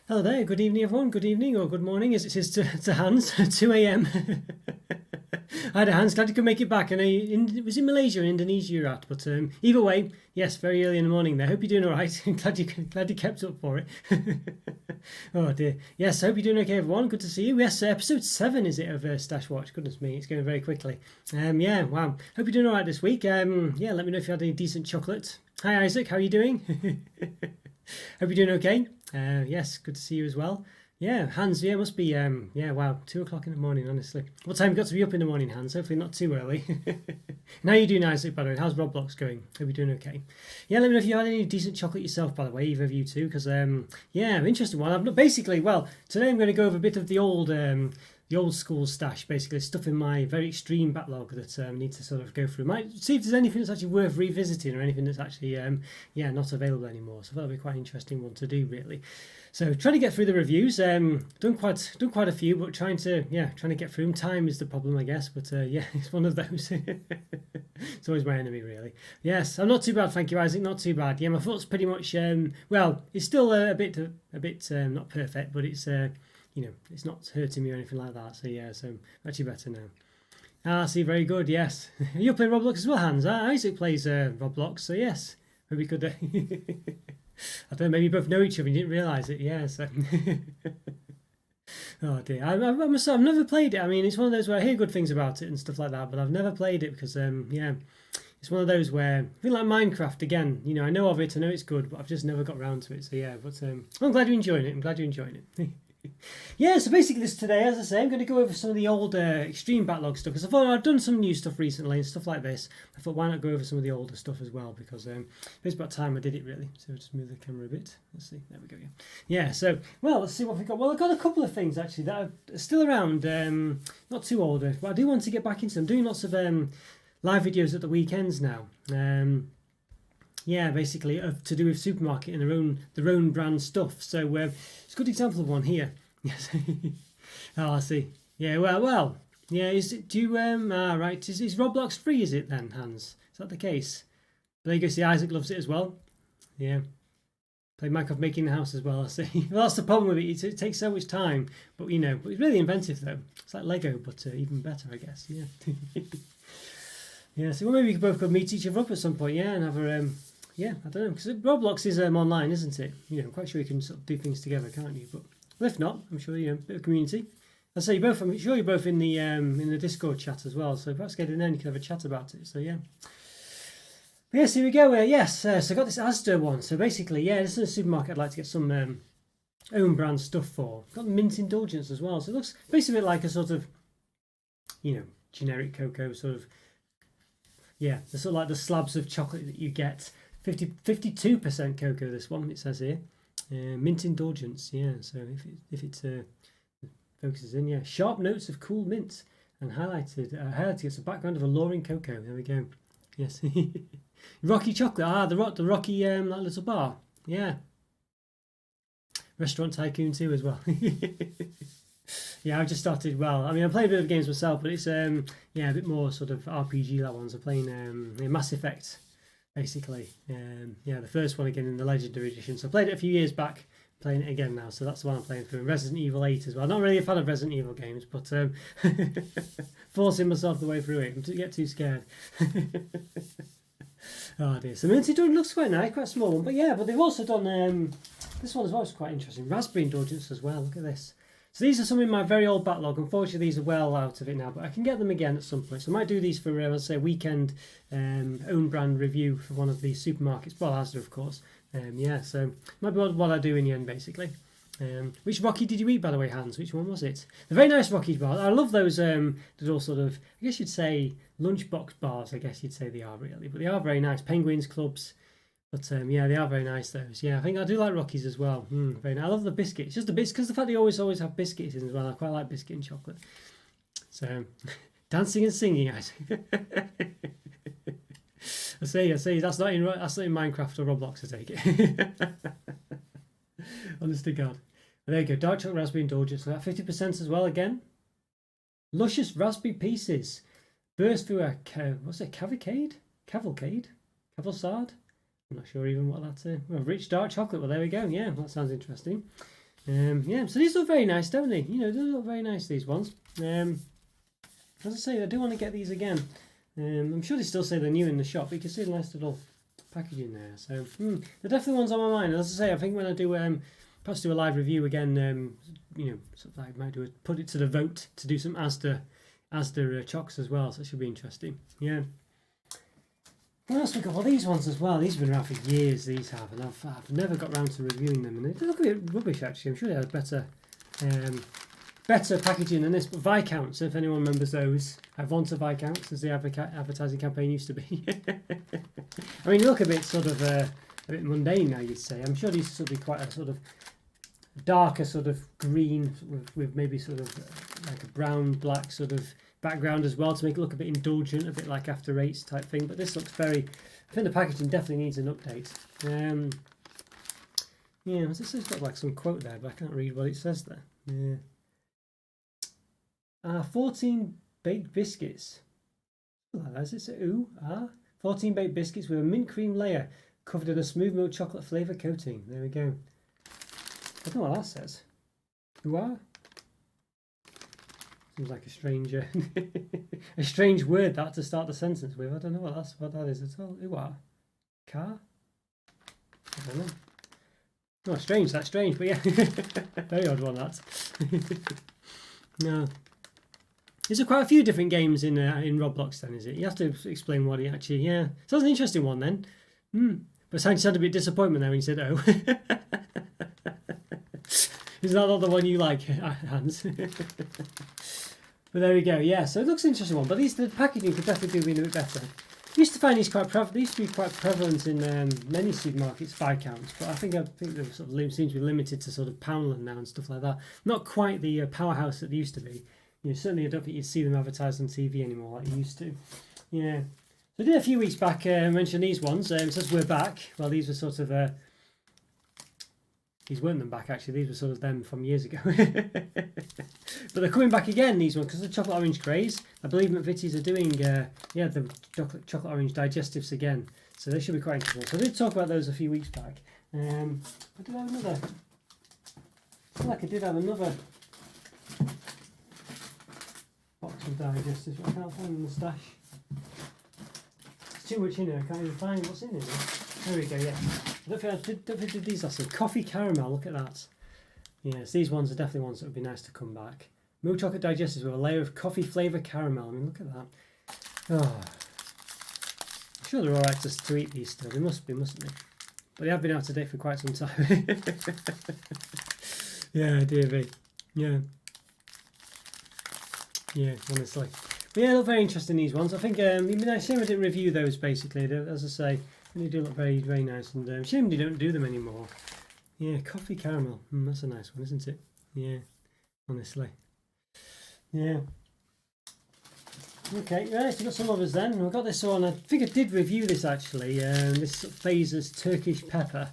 Hello there, good evening everyone, good evening or good morning as it is to Hans, 2 a.m. Hi there Hans, glad you could make it back. I know was it Malaysia or Indonesia you're at, but either way, yes, very early in the morning there. Hope you're doing alright, glad you kept up for it. Oh dear, yes, I hope you're doing okay everyone, good to see you. Yes, episode 7 is it of Stash Watch, goodness me, it's going very quickly. Yeah, wow, hope you're doing alright this week. Yeah, let me know if you had any decent chocolate. Hi Isaac, how are you doing? Hope you're doing okay. Yes, good to see you as well. Yeah, Hans, yeah, must be, yeah, wow, 2 o'clock in the morning, honestly. What time have you got to be up in the morning, Hans? Hopefully not too early. And how are you doing, Isaac, by the way? How's Roblox going? Hope you're doing okay. Yeah, let me know if you had any decent chocolate yourself, by the way, either of you two, because, yeah, interesting one. I've not, basically, well, today I'm going to go over a bit of the old school stash, basically stuff in my very extreme backlog that I need to sort of go through. Might see if there's anything that's actually worth revisiting or anything that's actually yeah, not available anymore. So that'll be quite an interesting one to do, really. So trying to get through the reviews. Done quite a few, but trying to get through them. Time is the problem, I guess. But yeah, it's one of those. It's always my enemy, really. Yes, I'm not too bad, thank you, Isaac. Not too bad. Yeah, my foot's pretty much well, it's still a bit not perfect, but it's you know, it's not hurting me or anything like that. So yeah, so actually better now. Ah, see, very good. Yes, you play Roblox as well, Hans. Isaac plays Roblox, so yes, maybe we could. I don't know. Maybe you both know each other and you didn't realise it. Yeah. So. Oh dear, I've never played it. I mean, it's one of those where I hear good things about it and stuff like that, but I've never played it because yeah, it's one of those where I feel like Minecraft again. You know, I know of it, I know it's good, but I've just never got around to it. So yeah, but I'm glad you're enjoying it. I'm glad you're enjoying it. Yeah, so basically this today, as I say, I'm going to go over some of the old extreme backlog stuff because I thought I'd done some new stuff recently and stuff like this. I thought why not go over some of the older stuff as well because it's about time I did it really. So I'll just move the camera a bit. Let's see, there we go. Yeah, so well, let's see what we've got. Well, I've got a couple of things actually that are still around, not too old, but I do want to get back into them. I'm doing lots of live videos at the weekends now. Yeah, basically to do with supermarket and their own brand stuff. So it's a good example of one here. Yes. Oh, I see. Yeah. Well. Yeah. Is it? Do you? Right. Is Roblox free? Is it then, Hans? Is that the case? There you go. See, Isaac loves it as well. Yeah. Play Minecraft Making the House as well. I see. Well, that's the problem with it. It takes so much time, but you know, but it's really inventive though. It's like Lego, but even better, I guess. Yeah. Yeah. So well, maybe we could both go meet each other up at some point. Yeah, and have a yeah, I don't know, because Roblox is online, isn't it? You know, I'm quite sure you can sort of do things together, can't you? But well, if not, I'm sure you know, a bit of community. I say you both. I'm sure you're both in the Discord chat as well. So perhaps get in there and you can have a chat about it. So yeah. But yes, here we go. Yes, so I got this Asda one. So basically, yeah, this is a supermarket I'd like to get some own brand stuff for. Got the mint Indulgence as well. So it looks basically like a sort of, you know, generic cocoa sort of. Yeah, the sort of like the slabs of chocolate that you get. 52% cocoa, this one, it says here. Mint Indulgence, yeah, so if it focuses in, yeah. Sharp notes of cool mint and highlighted against the background of alluring cocoa. There we go. Yes. Rocky chocolate, the Rocky that little bar. Yeah. Restaurant Tycoon 2 as well. Yeah, I've just started, well, I mean, I play a bit of games myself, but it's, yeah, a bit more sort of RPG like ones. I'm playing Mass Effect. Basically, yeah, the first one again in the Legendary Edition. So I played it a few years back, playing it again now. So that's the one I'm playing through. Resident Evil 8 as well. Not really a fan of Resident Evil games, but forcing myself the way through it. I get too scared. Oh dear. So Minty Indulgence looks quite nice, quite a small one. But yeah, but they've also done this one as well. It's quite interesting. Raspberry Indulgence as well. Look at this. So these are some in my very old backlog. Unfortunately, these are well out of it now, but I can get them again at some point. So I might do these for, let's say, a weekend own brand review for one of these supermarkets. Well, Asda, of course. Yeah, so might be what I do in the end, basically. Which Rocky did you eat, by the way, Hans? Which one was it? The very nice Rocky bars. I love those little sort of, I guess you'd say, lunchbox bars, I guess you'd say they are, really. But they are very nice. Penguins, clubs. But yeah, they are very nice, those. Yeah, I think I do like Rockies as well. Very nice. I love the biscuits. Just the biscuits, because the fact they always have biscuits in as well. I quite like biscuit and chocolate. So, dancing and singing, I see. I see. That's not in Minecraft or Roblox, I take it. Honest to God. Well, there you go. Dark chocolate raspberry Indulgence. So that 50% as well again. Luscious raspberry pieces. Burst through a what's it? Cavalcade. Cavalsard. I'm not sure even what that's. Well, rich dark chocolate. Well, there we go. Yeah, that sounds interesting. Yeah, so these look very nice, don't they? You know, they look very nice, these ones. As I say, I do want to get these again. I'm sure they still say they're new in the shop, but you can see a nice little packaging there. So they're definitely ones on my mind. As I say, I think when I do perhaps do a live review again, you know, sort of like might put it to the vote to do some Asda chocks as well. So it should be interesting. Yeah. What else we got? Well, these ones as well. These have been around for years. These have, and I've never got around to reviewing them. And they look a bit rubbish actually. I'm sure they had better packaging than this. But Viscounts, if anyone remembers those, I want a Viscounts as the advertising campaign used to be. I mean, they look a bit sort of a bit mundane now, you'd say. I'm sure these will be quite a sort of darker sort of green with maybe sort of like a brown black sort of background as well to make it look a bit indulgent, a bit like After Eights type thing. But this looks very, I think the packaging definitely needs an update. Yeah, this has got like some quote there, but I can't read what it says there. Yeah. 14 baked biscuits. As it says, 14 baked biscuits with a mint cream layer covered in a smooth milk chocolate flavour coating. There we go. I don't know what that says. Ooh, seems like a strange, a strange word that to start the sentence with. I don't know what that is at all. Ooh, car? I don't know. Oh, strange. That's strange, but yeah, very odd one. That. No. Is there quite a few different games in Roblox then? Is it? You have to explain what it actually. Yeah, so that's an interesting one then. But it sounded a bit disappointment there when you said, "Oh." Is that not the one you like, Hans? But there we go. Yeah, so it looks an interesting one. But the packaging could definitely do a bit better. I used to find these quite prevalent. They used to be quite prevalent in many supermarkets, Viscounts. But I think they sort of seem to be limited to sort of Poundland now and stuff like that. Not quite the powerhouse that they used to be. You know, certainly I don't think you'd see them advertised on TV anymore like you used to. Yeah. So I did a few weeks back mention these ones. It says we're back. Well, these were sort of. These weren't them back actually. These were sort of them from years ago. But they're coming back again, these ones, because of the chocolate orange craze. I believe McVitie's are doing the chocolate orange digestives again. So they should be quite interesting. So I did talk about those a few weeks back. I did have another. I feel like I did have another box of digestives, but I can't find them in the stash. There's too much in there. I can't even find what's in there. There we go. Yeah. I don't think I did these last week. Coffee caramel, look at that. Yes, these ones are definitely ones that would be nice to come back. Milk chocolate digestives with a layer of coffee flavour caramel. I mean, look at that. Oh. I'm sure they're alright to eat these still. They must be, mustn't they? But they have been out of date for quite some time. Yeah, dear me. Yeah. Yeah, honestly. But yeah, they look very interesting, these ones. I think it'd be nice. Shame I didn't review those, basically. As I say, they do look very, very nice, and shame they don't do them anymore. Yeah, coffee caramel. That's a nice one, isn't it? Yeah, honestly. Yeah. Okay, right, so we've got some others then. We've got this one. I think I did review this actually. This Phaser's Turkish Pepper.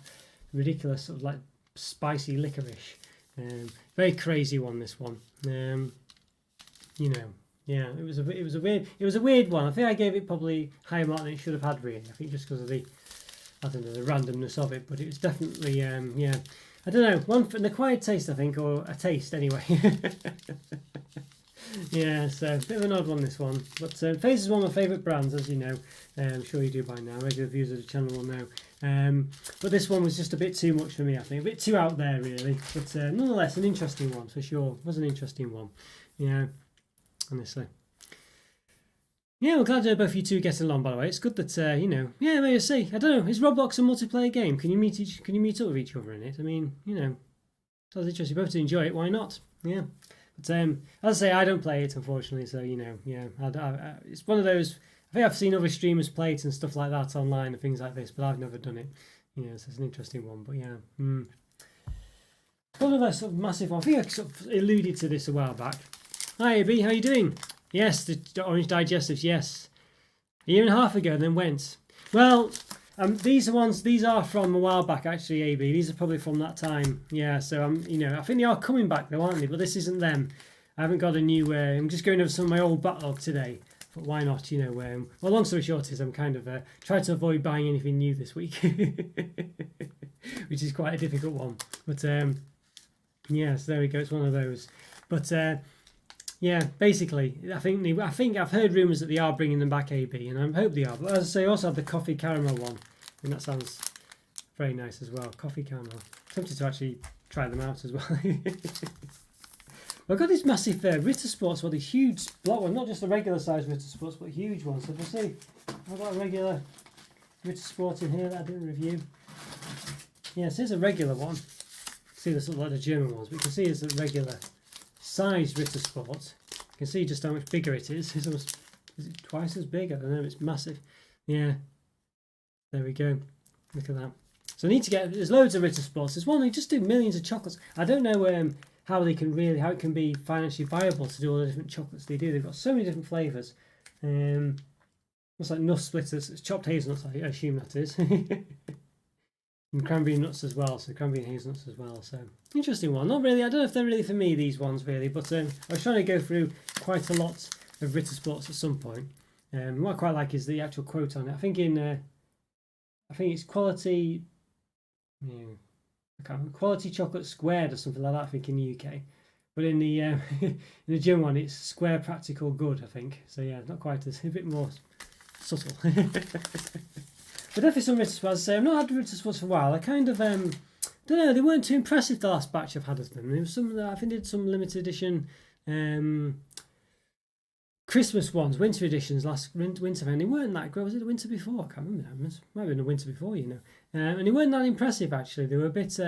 Ridiculous, sort of like spicy licorice. Very crazy one, this one. You know. Yeah, it was a weird one. I think I gave it probably higher mark than it should have had, really. I think just because of the randomness of it. But it was definitely yeah. I don't know, one for an acquired taste, I think, or a taste anyway. Yeah, so a bit of an odd one, this one. But Phaser is one of my favourite brands, as you know. I'm sure you do by now. Regular viewers of the channel will know. But this one was just a bit too much for me, I think. A bit too out there, really. But nonetheless, an interesting one, for sure. It was an interesting one. Yeah. Honestly. Yeah, I'm glad both of you two get along, by the way. It's good that, you know, yeah, maybe see. I don't know, is Roblox a multiplayer game? Can you meet up with each other in it? I mean, you know, sounds interesting. You both enjoy it, why not? Yeah. But as I say, I don't play it, unfortunately, so, you know, yeah. It's one of those, I think I've seen other streamers play it and stuff like that online and things like this, but I've never done it. Yeah, so it's an interesting one, but yeah. One of those sort of massive one. I think I sort of alluded to this a while back. Hi AB, how you doing? Yes, the orange digestives, yes. A year and a half ago, and then went. Well, these are from a while back actually, AB. These are probably from that time. Yeah, so you know, I think they are coming back though, aren't they? But this isn't them. I haven't got a new. I'm just going over some of my old backlog today. But why not? You know, well, long story short is I'm kind of trying to avoid buying anything new this week, which is quite a difficult one. But Yes, there we go. It's one of those. But yeah, basically, I think I've heard rumours that they are bringing them back AB, and I hope they are. But as I say, I also have the coffee caramel one, and that sounds very nice as well. Coffee caramel. I'm tempted to actually try them out as well. I've got this massive Ritter Sports, these huge block one, not just the regular size Ritter Sports, but huge ones. So if I see, I've got a regular Ritter Sport in here that I didn't review. Yes, here's a regular one. See, this looks like the German ones, but you can see it's a regular size Ritter Sport. You can see just how much bigger it is. It's almost, is it twice as big? I don't know, it's massive. Yeah, there we go. Look at that. So I need to get, there's loads of Ritter Sports. There's one, they just do millions of chocolates. I don't know how it can be financially viable to do all the different chocolates they do. They've got so many different flavours. Looks like nut splitters. It's chopped hazelnuts, I assume that is. And cranberry nuts as well, so cranberry and hazelnuts as well. So interesting one. Not really. I don't know if they're really for me, these ones really, but I was trying to go through quite a lot of Ritter Sports at some point. What I quite like is the actual quote on it. I think it's quality. Yeah, I can't remember, quality chocolate squared or something like that. I think in the UK, but in the in the German one, it's square practical good. I think so. Yeah, not quite as a bit more subtle. But definitely some Ritter Sports. As I say, I've not had Ritter Sports for a while. I kind of don't know. They weren't too impressive the last batch I've had of them. There was some I think they did some limited edition Christmas ones, winter editions last winter, and they weren't that great. Was it the winter before? I can't remember. It might have been the winter before, you know. And they weren't that impressive actually. They were a bit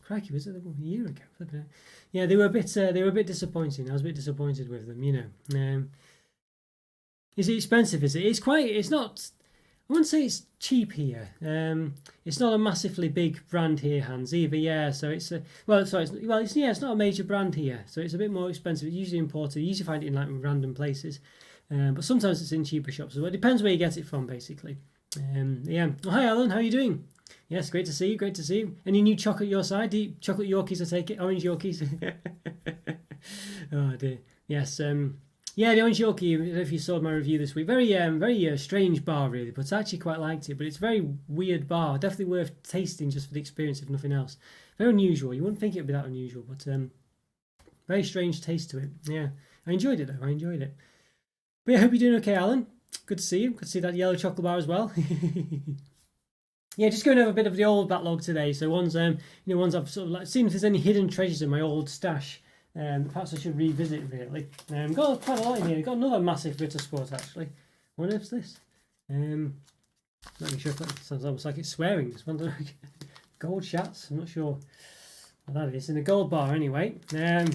crikey, was it a year ago? Yeah, they were a bit disappointing. I was a bit disappointed with them, you know. Is it expensive? Is it? It's not. I wouldn't say it's cheap here. It's not a massively big brand here, Hans, either. Yeah, so it's it's not a major brand here, so it's a bit more expensive. It's usually imported. You usually find it in like random places, but sometimes it's in cheaper shops. So it depends where you get it from, basically. Yeah. Oh, hi, Alan. How are you doing? Yes, great to see you. Great to see you. Any new chocolate your side? Chocolate Yorkies, I take it. Orange Yorkies. Oh dear. Yes. Yeah, the Orange Yorkie, I don't know if you saw my review this week. Very strange bar, really, but I actually quite liked it. But it's a very weird bar. Definitely worth tasting just for the experience, if nothing else. Very unusual. You wouldn't think it would be that unusual, but very strange taste to it. Yeah, I enjoyed it, though. I enjoyed it. But yeah, I hope you're doing okay, Alan. Good to see you. Good to see that yellow chocolate bar as well. Yeah, just going over a bit of the old backlog today. So ones I've sort of like seen if there's any hidden treasures in my old stash. Perhaps I should revisit really. Got quite a lot in here. Got another massive Ritter Sport actually. What is this? Not really sure if that sounds almost like it's swearing. This one, gold shats. I'm not sure what that is. In a gold bar anyway. Yeah.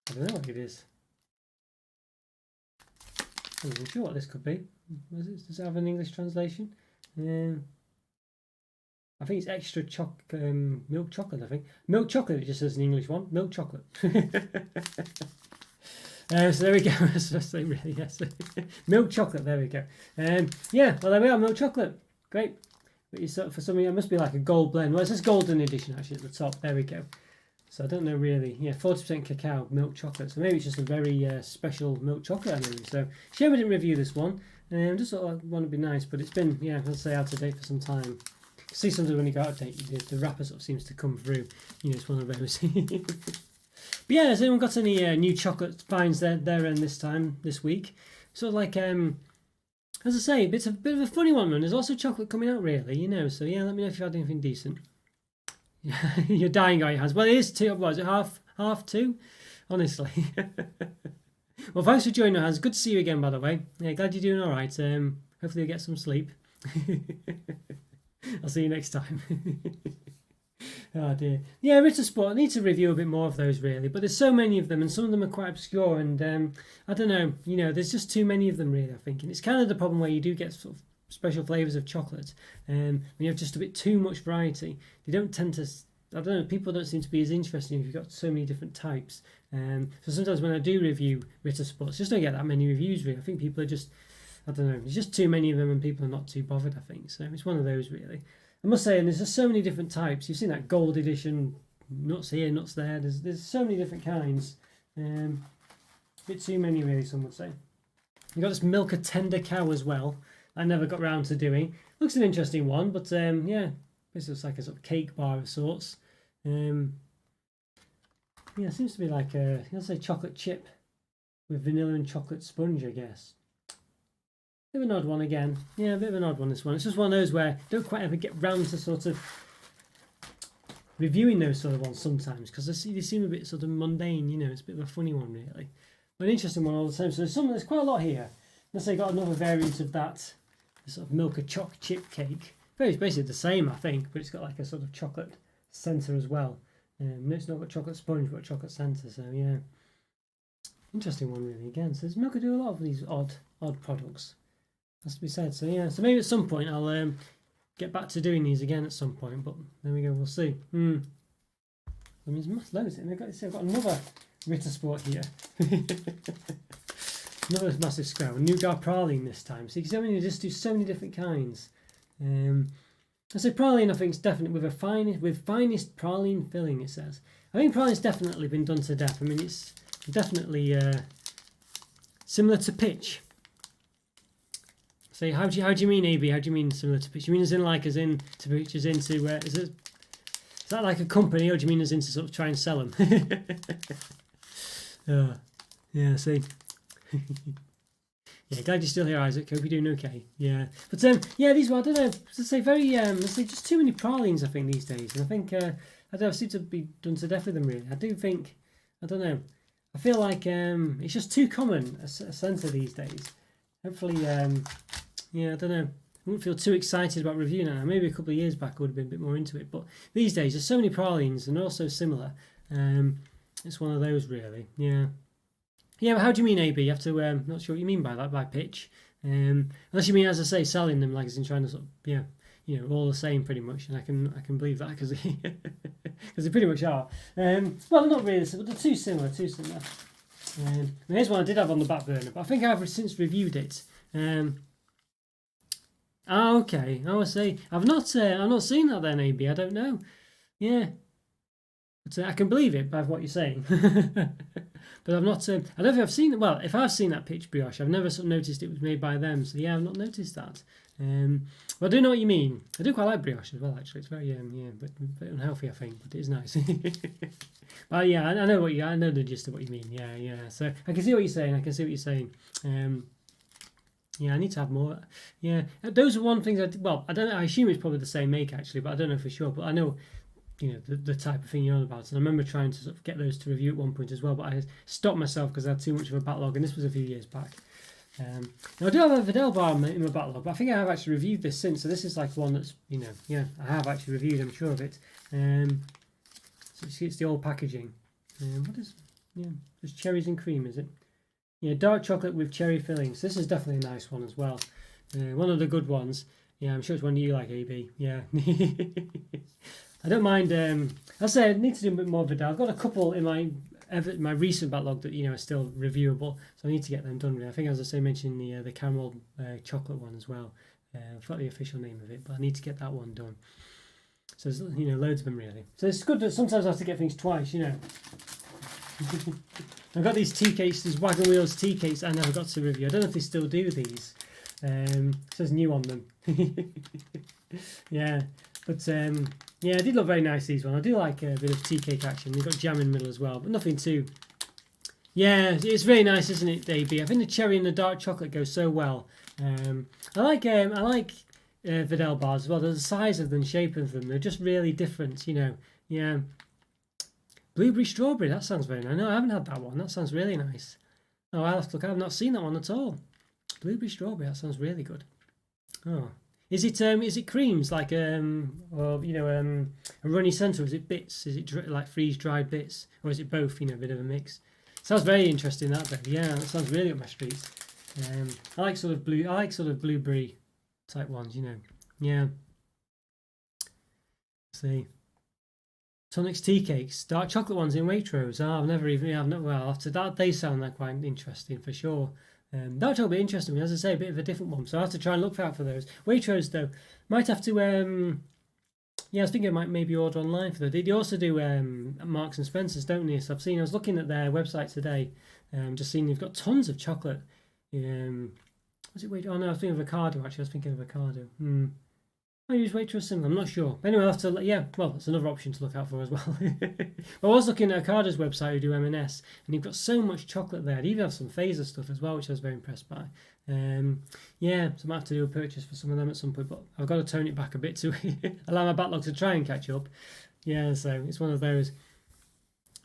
I don't know what it is. I'm not sure what this could be. Does it have an English translation? I think it's extra milk chocolate, I think. Milk chocolate, it just says an English one. Milk chocolate. So there we go. Really, yes. Milk chocolate, there we go. Yeah, well, there we are, milk chocolate. Great. But for some reason, it must be like a gold blend. Well, it says golden edition, actually, at the top. There we go. So I don't know really. Yeah, 40% cacao, milk chocolate. So maybe it's just a very special milk chocolate, I mean. So, shame I didn't review this one. Just sort of want to be nice, but it's been, yeah, let's say out of date for some time. See, sometimes when you go out of date, the wrapper sort of seems to come through. You know, it's one of those. But yeah, has anyone got any new chocolate finds their end this week? Sort of like, as I say, it's a bit of a funny one, man. There's also chocolate coming out, really, you know. So yeah, let me know if you've had anything decent. You're dying, guy has. Well, it is 2. What is it? Half 2? Honestly. Well, thanks for joining us. Good to see you again, by the way. Yeah, glad you're doing all right. Hopefully you get some sleep. I'll see you next time. Oh dear. Yeah, Ritter Sport. I need to review a bit more of those really, but there's so many of them, and some of them are quite obscure. And I don't know. You know, there's just too many of them really. I think, and it's kind of the problem where you do get sort of special flavors of chocolate. When you have just a bit too much variety, they don't tend to. I don't know. People don't seem to be as interesting if you've got so many different types. So sometimes when I do review Ritter Sports, just don't get that many reviews really. I think people are just. I don't know. There's just too many of them, and people are not too bothered. I think so. It's one of those really. I must say, and there's just so many different types. You've seen that gold edition, nuts here, nuts there. There's so many different kinds. A bit too many, really, some would say. You've got this Milka Tender Cow as well. I never got round to doing. Looks an interesting one, but yeah, Basically, it's like a sort of cake bar of sorts. Yeah, it seems to be like a, let's say, chocolate chip with vanilla and chocolate sponge, I guess. Bit of an odd one again. Yeah, a bit of an odd one, this one. It's just one of those where I don't quite ever get round to sort of reviewing those sort of ones sometimes, because they seem a bit sort of mundane, you know. It's a bit of a funny one, really. But an interesting one all the time. So there's quite a lot here. Let's say got another variant of that, the sort of Milka choc chip cake. It's basically the same, I think, but it's got like a sort of chocolate centre as well. No, it's not got chocolate sponge, but chocolate centre. So yeah, interesting one really. Again, so Milka do a lot of these odd products. Has to be said. So yeah, so maybe at some point I'll get back to doing these again at some point. But there we go. We'll see. I mean, there's loads. I've got another Ritter Sport here. Another massive square. Nougat praline this time. So you can see, just do so many different kinds. I say praline, I think it's definitely with finest praline filling, it says. I think praline's definitely been done to death. I mean, it's definitely similar to pitch. So how do you mean, AB? How do you mean similar to pitch? You mean as in to pitch, as into is that like a company, or do you mean as in to sort of try and sell them? Yeah, see. Yeah, glad you're still here, Isaac. Hope you're doing okay. Yeah, but yeah, these were, I don't know, let's say very let's say just too many pralines, I think, these days, and I think I don't know, I seem to be done to death with them really. I do think, I don't know, I feel like it's just too common a centre these days. Hopefully, yeah, I don't know. I wouldn't feel too excited about reviewing it now. Maybe a couple of years back I would have been a bit more into it, but these days there's so many pralines and also similar. It's one of those really. Yeah. Yeah, but how do you mean, AB? You have to, not sure what you mean by that, by pitch. Unless you mean, as I say, selling them, like as in trying to sort of, yeah, you know, all the same pretty much. And I can believe that because they pretty much are. Well, not really, but they're too similar. Here's one I did have on the back burner, but I think I've since reviewed it. Okay. I would say I've not seen that then, AB. I don't know. Yeah. But I can believe it by what you're saying. But I've not. I don't think I've seen it. Well, if I've seen that pitch brioche, I've never sort of noticed it was made by them. So yeah, I've not noticed that. But I do know what you mean. I do quite like brioche as well. Actually, it's very but unhealthy, I think, but it is nice. But yeah, I know I know the gist of what you mean. Yeah. So I can see what you're saying. Yeah, I need to have more. Yeah, those are one things. I don't know. I assume it's probably the same make actually, but I don't know for sure. But I know, you know, the type of thing you're on about. And I remember trying to sort of get those to review at one point as well, but I stopped myself because I had too much of a backlog, and this was a few years back. Now I do have a Vidal bar in my backlog, but I think I have actually reviewed this since. So this is like one that's, you know, yeah, I have actually reviewed. I'm sure of it. So it's the old packaging. What is? Yeah, just cherries and cream, is it? Yeah, dark chocolate with cherry fillings. This is definitely a nice one as well. One of the good ones. Yeah, I'm sure it's one you like, AB. Yeah. I don't mind. I say I need to do a bit more Vidal. I've got a couple in my recent backlog that, you know, are still reviewable, so I need to get them done. Really. I think, as I say, mentioned the caramel chocolate one as well. I forgot the official name of it, but I need to get that one done. So there's, you know, loads of them really. So it's good that sometimes I have to get things twice, you know. I've got these tea cakes, these Wagon Wheels tea cakes I never got to review. I don't know if they still do these. It says new on them. Yeah, but yeah, they did look very nice, these ones. I do like a bit of tea cake action. They've got jam in the middle as well, but nothing too. Yeah, it's very nice, isn't it, AB? I think the cherry and the dark chocolate go so well. I like Vidal bars as well. The size of them, shape of them, they're just really different, you know. Yeah. Blueberry strawberry, that sounds very nice. No, I haven't had that one. That sounds really nice. Oh, I'll have to look. I've not seen that one at all. Blueberry strawberry, that sounds really good. Oh, is it creams like or you know a runny centre? Or is it bits? Is it like freeze dried bits, or is it both? You know, a bit of a mix. Sounds very interesting, that though. Yeah, that sounds really up my street. I like sort of blueberry type ones. You know, yeah. Let's see. Tonic's tea cakes, dark chocolate ones in Waitrose. Well, after that, they sound like quite interesting for sure. Dark chocolate will be interesting, as I say, a bit of a different one. So I have to try and look out for those. Waitrose though, might have to. Yeah, I was thinking I might maybe order online for that. They also do Marks and Spencers, don't they? So I was looking at their website today, just seeing they've got tons of chocolate. Was it Waitrose? Oh no, I was thinking of avocado. Actually, I was thinking of avocado. I use Waitrose similar. I'm not sure. But anyway, I'll have to. Yeah, well, that's another option to look out for as well. But I was looking at Ocada's website who do M&S, and you've got so much chocolate there. They even have some phaser stuff as well, which I was very impressed by. Yeah, so I might have to do a purchase for some of them at some point, but I've got to tone it back a bit to allow my backlog to try and catch up. Yeah, so it's one of those.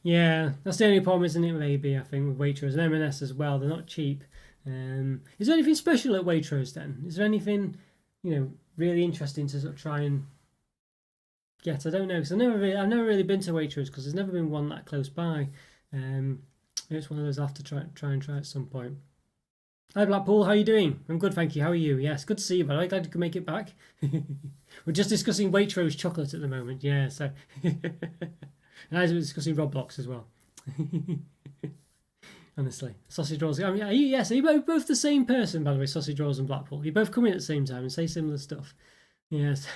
Yeah, that's the only problem, isn't it, maybe, I think, with Waitrose and M&S as well. They're not cheap. Is there anything special at Waitrose then? Is there anything, really interesting to sort of try and get? I don't know, because I've never really been to Waitrose because there's never been one that close by. It's one of those I'll have to try at some point. Hi Blackpool, how are you doing? I'm good, thank you. How are you? Yes, good to see you, by the way. Glad you could make it back. We're just discussing Waitrose chocolate at the moment, yeah, so... And we're discussing Roblox as well. Honestly, sausage rolls. I mean, are you both the same person, by the way? Sausage rolls and Blackpool. You both come in at the same time and say similar stuff. Yes.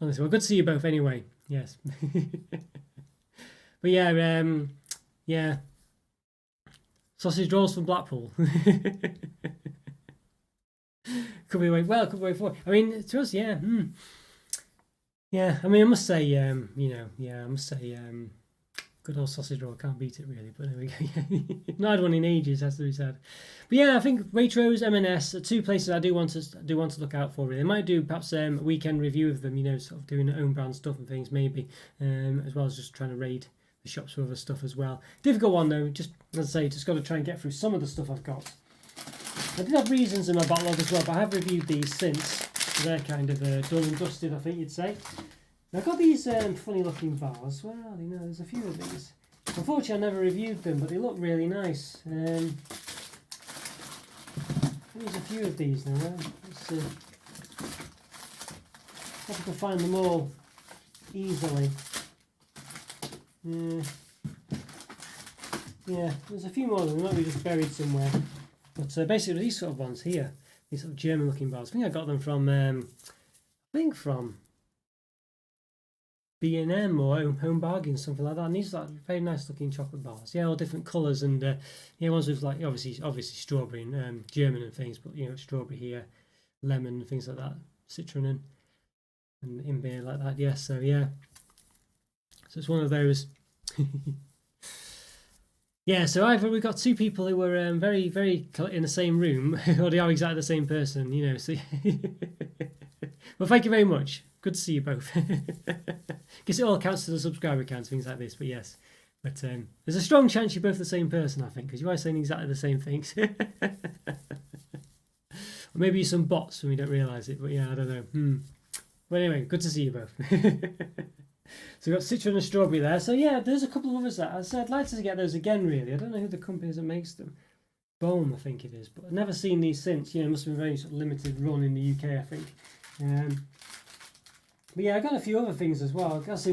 Honestly, well, good to see you both anyway. Yes. But yeah. Sausage rolls from Blackpool. Could be way forward. I mean, to us, yeah. Yeah, I mean, I must say, good old sausage roll, can't beat it really, but there we go. Not had one in ages, has to be said. But yeah, I think Waitrose, M&S are two places I do want to look out for really. I might do perhaps a weekend review of them, sort of doing own brand stuff and things maybe, as well as just trying to raid the shops for other stuff as well. Difficult one though, just as I say, just got to try and get through some of the stuff I've got. I did have reasons in my backlog as well, but I have reviewed these since. They're kind of done and dusted, I think you'd say. I've got these funny looking bars. Where are they? No, there's a few of these. Unfortunately, I never reviewed them, but they look really nice. There's a few of these now. Let's see. Hope I can find them all easily. Yeah, there's a few more of them. They might be just buried somewhere. But basically, these sort of ones here. These sort of German-looking bars. I think I got them from, from B&M or Home Bargains, something like that. And these are very nice-looking chocolate bars. Yeah, all different colours and ones with like obviously strawberry and German and things, but strawberry here, lemon and things like that, citron and imbibe like that. Yes, so yeah. So it's one of those. Yeah, so either we got two people who were very, very in the same room, or they are exactly the same person, So, well, thank you very much. Good to see you both. Guess it all counts to the subscriber counts, things like this. But yes, there's a strong chance you're both the same person, I think, because you are saying exactly the same things. Or maybe you're some bots and we don't realise it. But yeah, I don't know. But anyway, good to see you both. So we've got citron and strawberry there. So yeah, there's a couple of others that I said I'd like to get those again really. I don't know who the company is that makes them. Bohm, I think it is. But I've never seen these since. It must have been a very sort of limited run in the UK, I think. But yeah, I got a few other things as well. I've got to say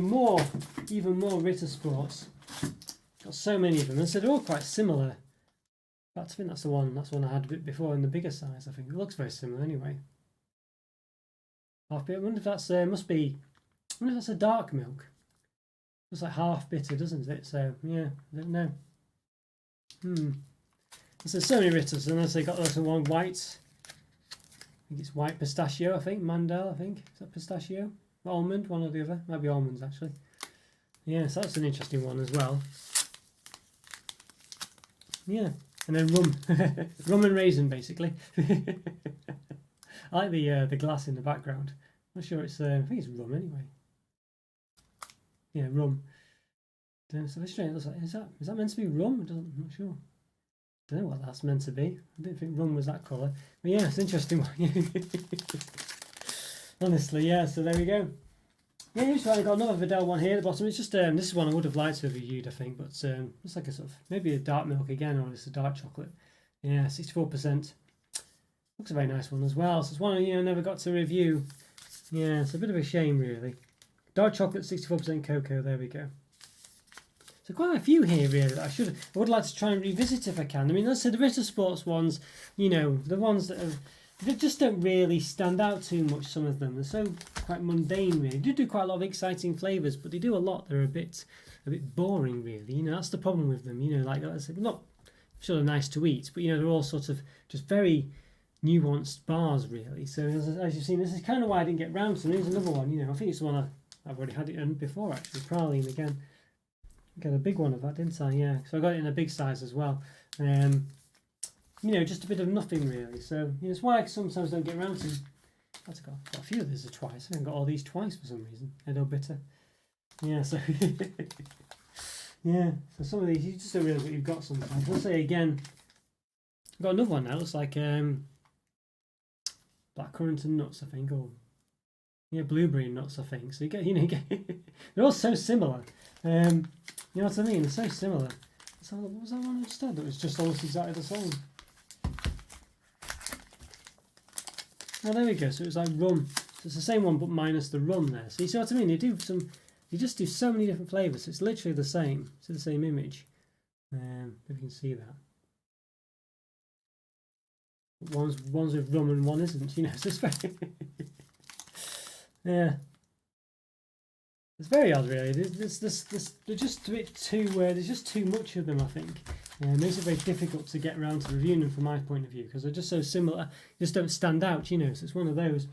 even more Ritter Sports. Got so many of them. And so they're all quite similar. In fact, I think that's the one I had a bit before in the bigger size, I think. It looks very similar anyway. Half bit. I wonder if that's I wonder if that's a dark milk. It's like half bitter, doesn't it? So yeah, I don't know. There's so many Ritters, and as they got those one white. I think it's white pistachio. I think Mandel. I think is that pistachio, almond, one or the other. Might be almonds actually. Yeah, so that's an interesting one as well. Yeah, and then rum, rum and raisin basically. I like the glass in the background. I'm not sure it's. I think it's rum anyway. Yeah, rum. It's very strange. It looks like, is that meant to be rum? I'm not sure. I don't know what that's meant to be. I didn't think rum was that colour. But yeah, it's an interesting one. Honestly, yeah, so there we go. Yeah, here's one. I've got another Vidal one here at the bottom. It's just, this is one I would have liked to have reviewed, I think, but it's like a sort of, maybe a dark milk again, or it's a dark chocolate. Yeah, 64%. Looks a very nice one as well. So it's one I never got to review. Yeah, it's a bit of a shame, really. Dark chocolate, 64% cocoa, there we go. So quite a few here really that I would like to try and revisit if I can. I mean, let's say the Ritter Sports ones, the ones that they just don't really stand out too much, some of them. They're so quite mundane really. They do quite a lot of exciting flavours, but they do a lot. They're a bit boring really. That's the problem with them. Like I said, not sure they're nice to eat, but they're all sort of just very nuanced bars really. So as you've seen, this is kind of why I didn't get round to. There's another one. You know, I think it's the one I've already had it in before actually. Praline again. Got a big one of that, didn't I? Yeah. So I got it in a big size as well. You know, just a bit of nothing really. So you know, it's why I sometimes don't get round to. I've got a few of these twice. I haven't got all these twice for some reason. Edo bitter. Yeah. So yeah. So some of these you just don't realise what you've got sometimes. I'll say again. I've got another one now. Looks like blackcurrant and nuts, I think, or yeah, blueberry and nuts, I think. So you get, they're all so similar. You know what I mean? They're so similar. So what was that one instead? That was just almost exactly the same. Oh, there we go. So it was like rum. So it's the same one, but minus the rum there. So you see what I mean? You just do so many different flavours. It's literally the same. It's the same image. If you can see that. One's with rum and one isn't. You know, it's just very yeah. It's very odd, really. They're just a bit too. There's just too much of them, I think. It makes it very difficult to get around to reviewing them from my point of view because they're just so similar. They just don't stand out, you know. So it's one of those.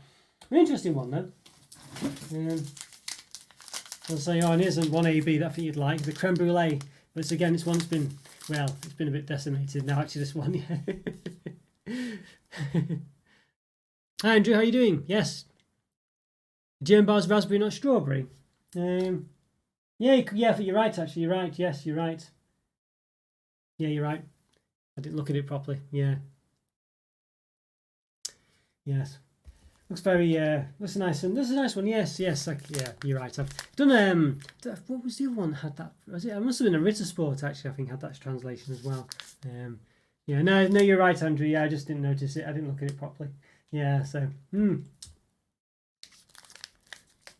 An interesting one though. I'll say, oh, and here's one AB that I think you'd like, the creme brulee. But it's again, it's one that's been it's been a bit decimated now. Actually, this one. Yeah. Hi Andrew, how are you doing? Yes. Germ bars, raspberry, not strawberry. Yeah, you're right. Actually, you're right. Yes, you're right. Yeah, you're right. I didn't look at it properly. Yeah. Yes. Looks very. Looks nice. And this is a nice one. Yes. Yeah, you're right. I've done. What was the other one? Had that? Was it? It must have been a Ritter Sport. Actually, I think had that translation as well. Yeah. No, you're right, Andrew. Yeah, I just didn't notice it. I didn't look at it properly. Yeah. So.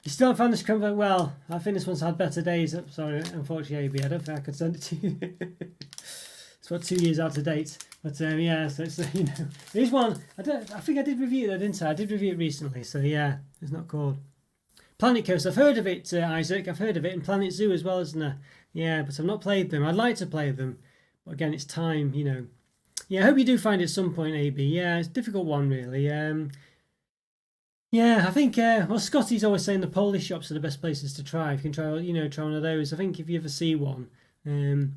You still haven't found this creme? Well, I think this one's had better days. Sorry, unfortunately, AB, I don't think I could send it to you. It's about 2 years out of date. But yeah, so it's you know, there's one. I think I did review it, didn't I? I did review it recently. So yeah, it's not called Planet Coast. I've heard of it, Isaac. I've heard of it, and Planet Zoo as well, isn't there? Yeah, but I've not played them. I'd like to play them, but again, it's time. You know. Yeah, I hope you do find it at some point, AB. Yeah, it's a difficult one, really. Yeah, I think Scotty's always saying the Polish shops are the best places to try. If you can try one of those. I think if you ever see one, I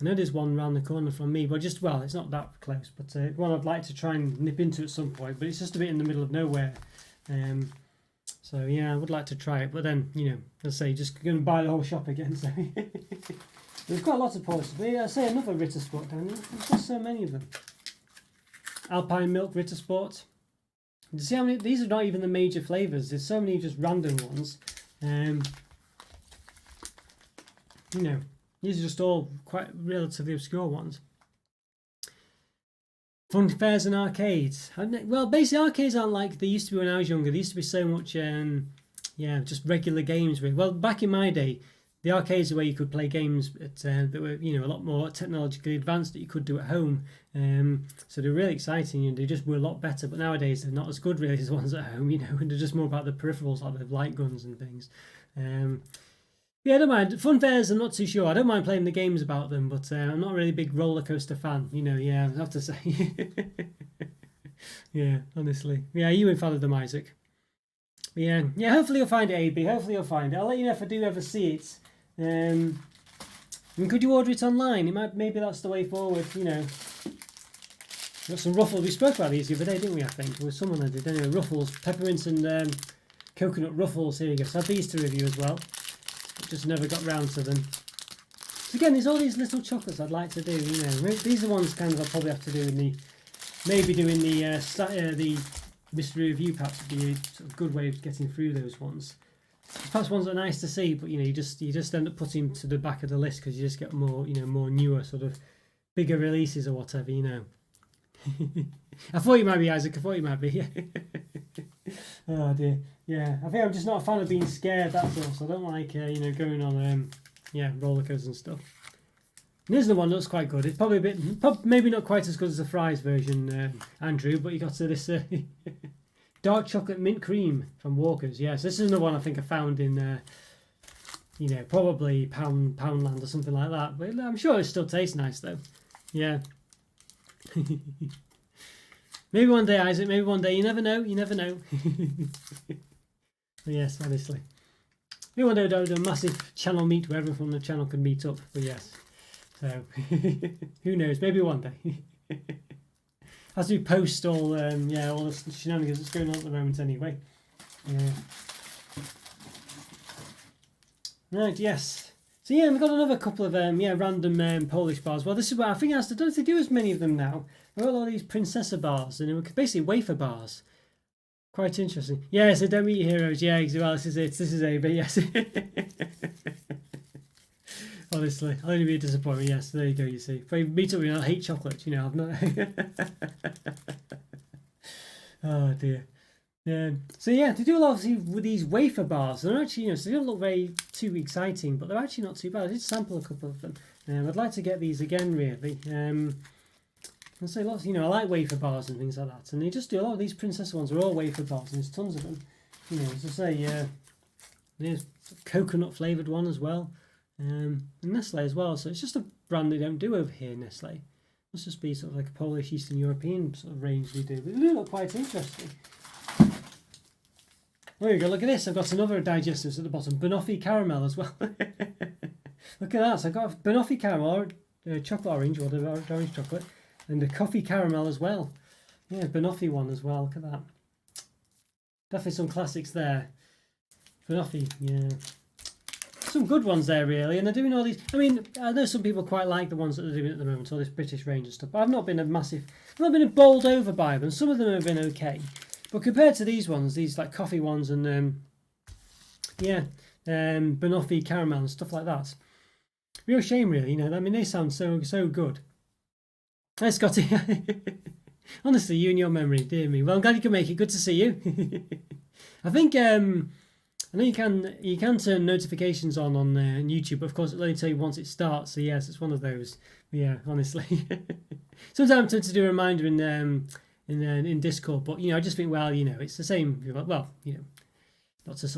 know there's one around the corner from me, but it's not that close. But one I'd like to try and nip into at some point. But it's just a bit in the middle of nowhere. So yeah, I would like to try it. But then as I say, just going to buy the whole shop again. So there's quite lots of Polish. I say another Ritter Sport down there. There's just so many of them. Alpine Milk Ritter Sport. You see how many? These are not even the major flavours. There's so many just random ones. These are just all quite relatively obscure ones. Fun fairs and arcades. Well, basically arcades aren't like they used to be when I was younger. There used to be so much, just regular games. Well, back in my day, the arcades are where you could play games that were, a lot more technologically advanced that you could do at home. So they're really exciting and they just were a lot better. But nowadays they're not as good really as the ones at home, and they're just more about the peripherals like the light guns and things. Yeah, I don't mind. Fun fairs, I'm not too sure. I don't mind playing the games about them, but I'm not really a big roller coaster fan. Yeah, I have to say. Yeah, honestly. Yeah, you would follow them, Isaac. But yeah. Hopefully you'll find it, AB. Hopefully you'll find it. I'll let you know if I do ever see it. And could you order it online? Maybe that's the way forward. Got some Ruffles. We spoke about these the other day, didn't we? I think there was someone that did. Anyway, Ruffles, peppermint and coconut Ruffles. Here you go. So I have these to review as well. Just never got round to them. So again, there's all these little chocolates I'd like to do. These are ones kind of I'll probably have to do in the mystery review packs would be a sort of good way of getting through those ones. Perhaps ones that are nice to see, but you just end up putting to the back of the list because you just get more more newer sort of bigger releases or whatever. I thought you might be, Isaac. I thought you might be. Oh dear. Yeah, I think I'm just not a fan of being scared. That's all. So I don't like going on roller coasters and stuff. And here's the one that looks quite good. It's probably maybe not quite as good as the fries version, Andrew. But you got to this dark chocolate mint cream from Walker's. Yes, this is another one I think I found in probably Poundland or something like that. But I'm sure it still tastes nice though. Yeah. Maybe one day, Isaac. Maybe one day. You never know. You never know. Yes, honestly. Maybe one day we'll do a massive channel meet where everyone from the channel can meet up. But yes. So, who knows? Maybe one day. As we post all, all the shenanigans that's going on at the moment anyway. Yeah. Right, yes. So yeah, we've got another couple of random Polish bars. Well, this is what I think I don't know if they do as many of them now. There are all these princessa bars, and they were basically wafer bars. Quite interesting. Yes, I don't meet your heroes. Yeah, well, this is it. This is it. But yes. Honestly, I'll only be a disappointment. Yes, there you go. You see, if I meet up with you, I hate chocolate. You know, I've not. Oh dear. So yeah, they do a lot with these wafer bars. They're actually, so they don't look very too exciting, but they're actually not too bad. I did sample a couple of them. I'd like to get these again, really. I say lots, I like wafer bars and things like that. And they just do a lot of these princess ones are all wafer bars, and there's tons of them. As I say, there's a coconut flavoured one as well, and Nestle as well. So it's just a brand they don't do over here, Nestle. Must just be sort of like a Polish Eastern European sort of range they do. But they do look quite interesting. There you go, look at this. I've got another Digestives at the bottom. Banoffee caramel as well. Look at that. So I've got a Banoffee caramel, chocolate orange, or the orange chocolate, and a coffee caramel as well. Yeah, Banoffee one as well. Look at that. Definitely some classics there. Banoffee, yeah. Some good ones there, really. And they're doing all these. I mean, I know some people quite like the ones that they're doing at the moment, all this British range and stuff. But I've not been bowled over by them. Some of them have been okay. But compared to these ones, these like coffee ones and Banoffee caramel and stuff like that, real shame really. I mean, they sound so good. Hi Scotty. Honestly, you and your memory, dear me. Well, I'm glad you can make it. Good to see you. I think I know you can turn notifications on YouTube, but of course it'll only tell you once it starts. So yes, it's one of those. Yeah, honestly. Sometimes I'm tempted to do a reminder in Discord, but I just think, well, it's the same. Well, not to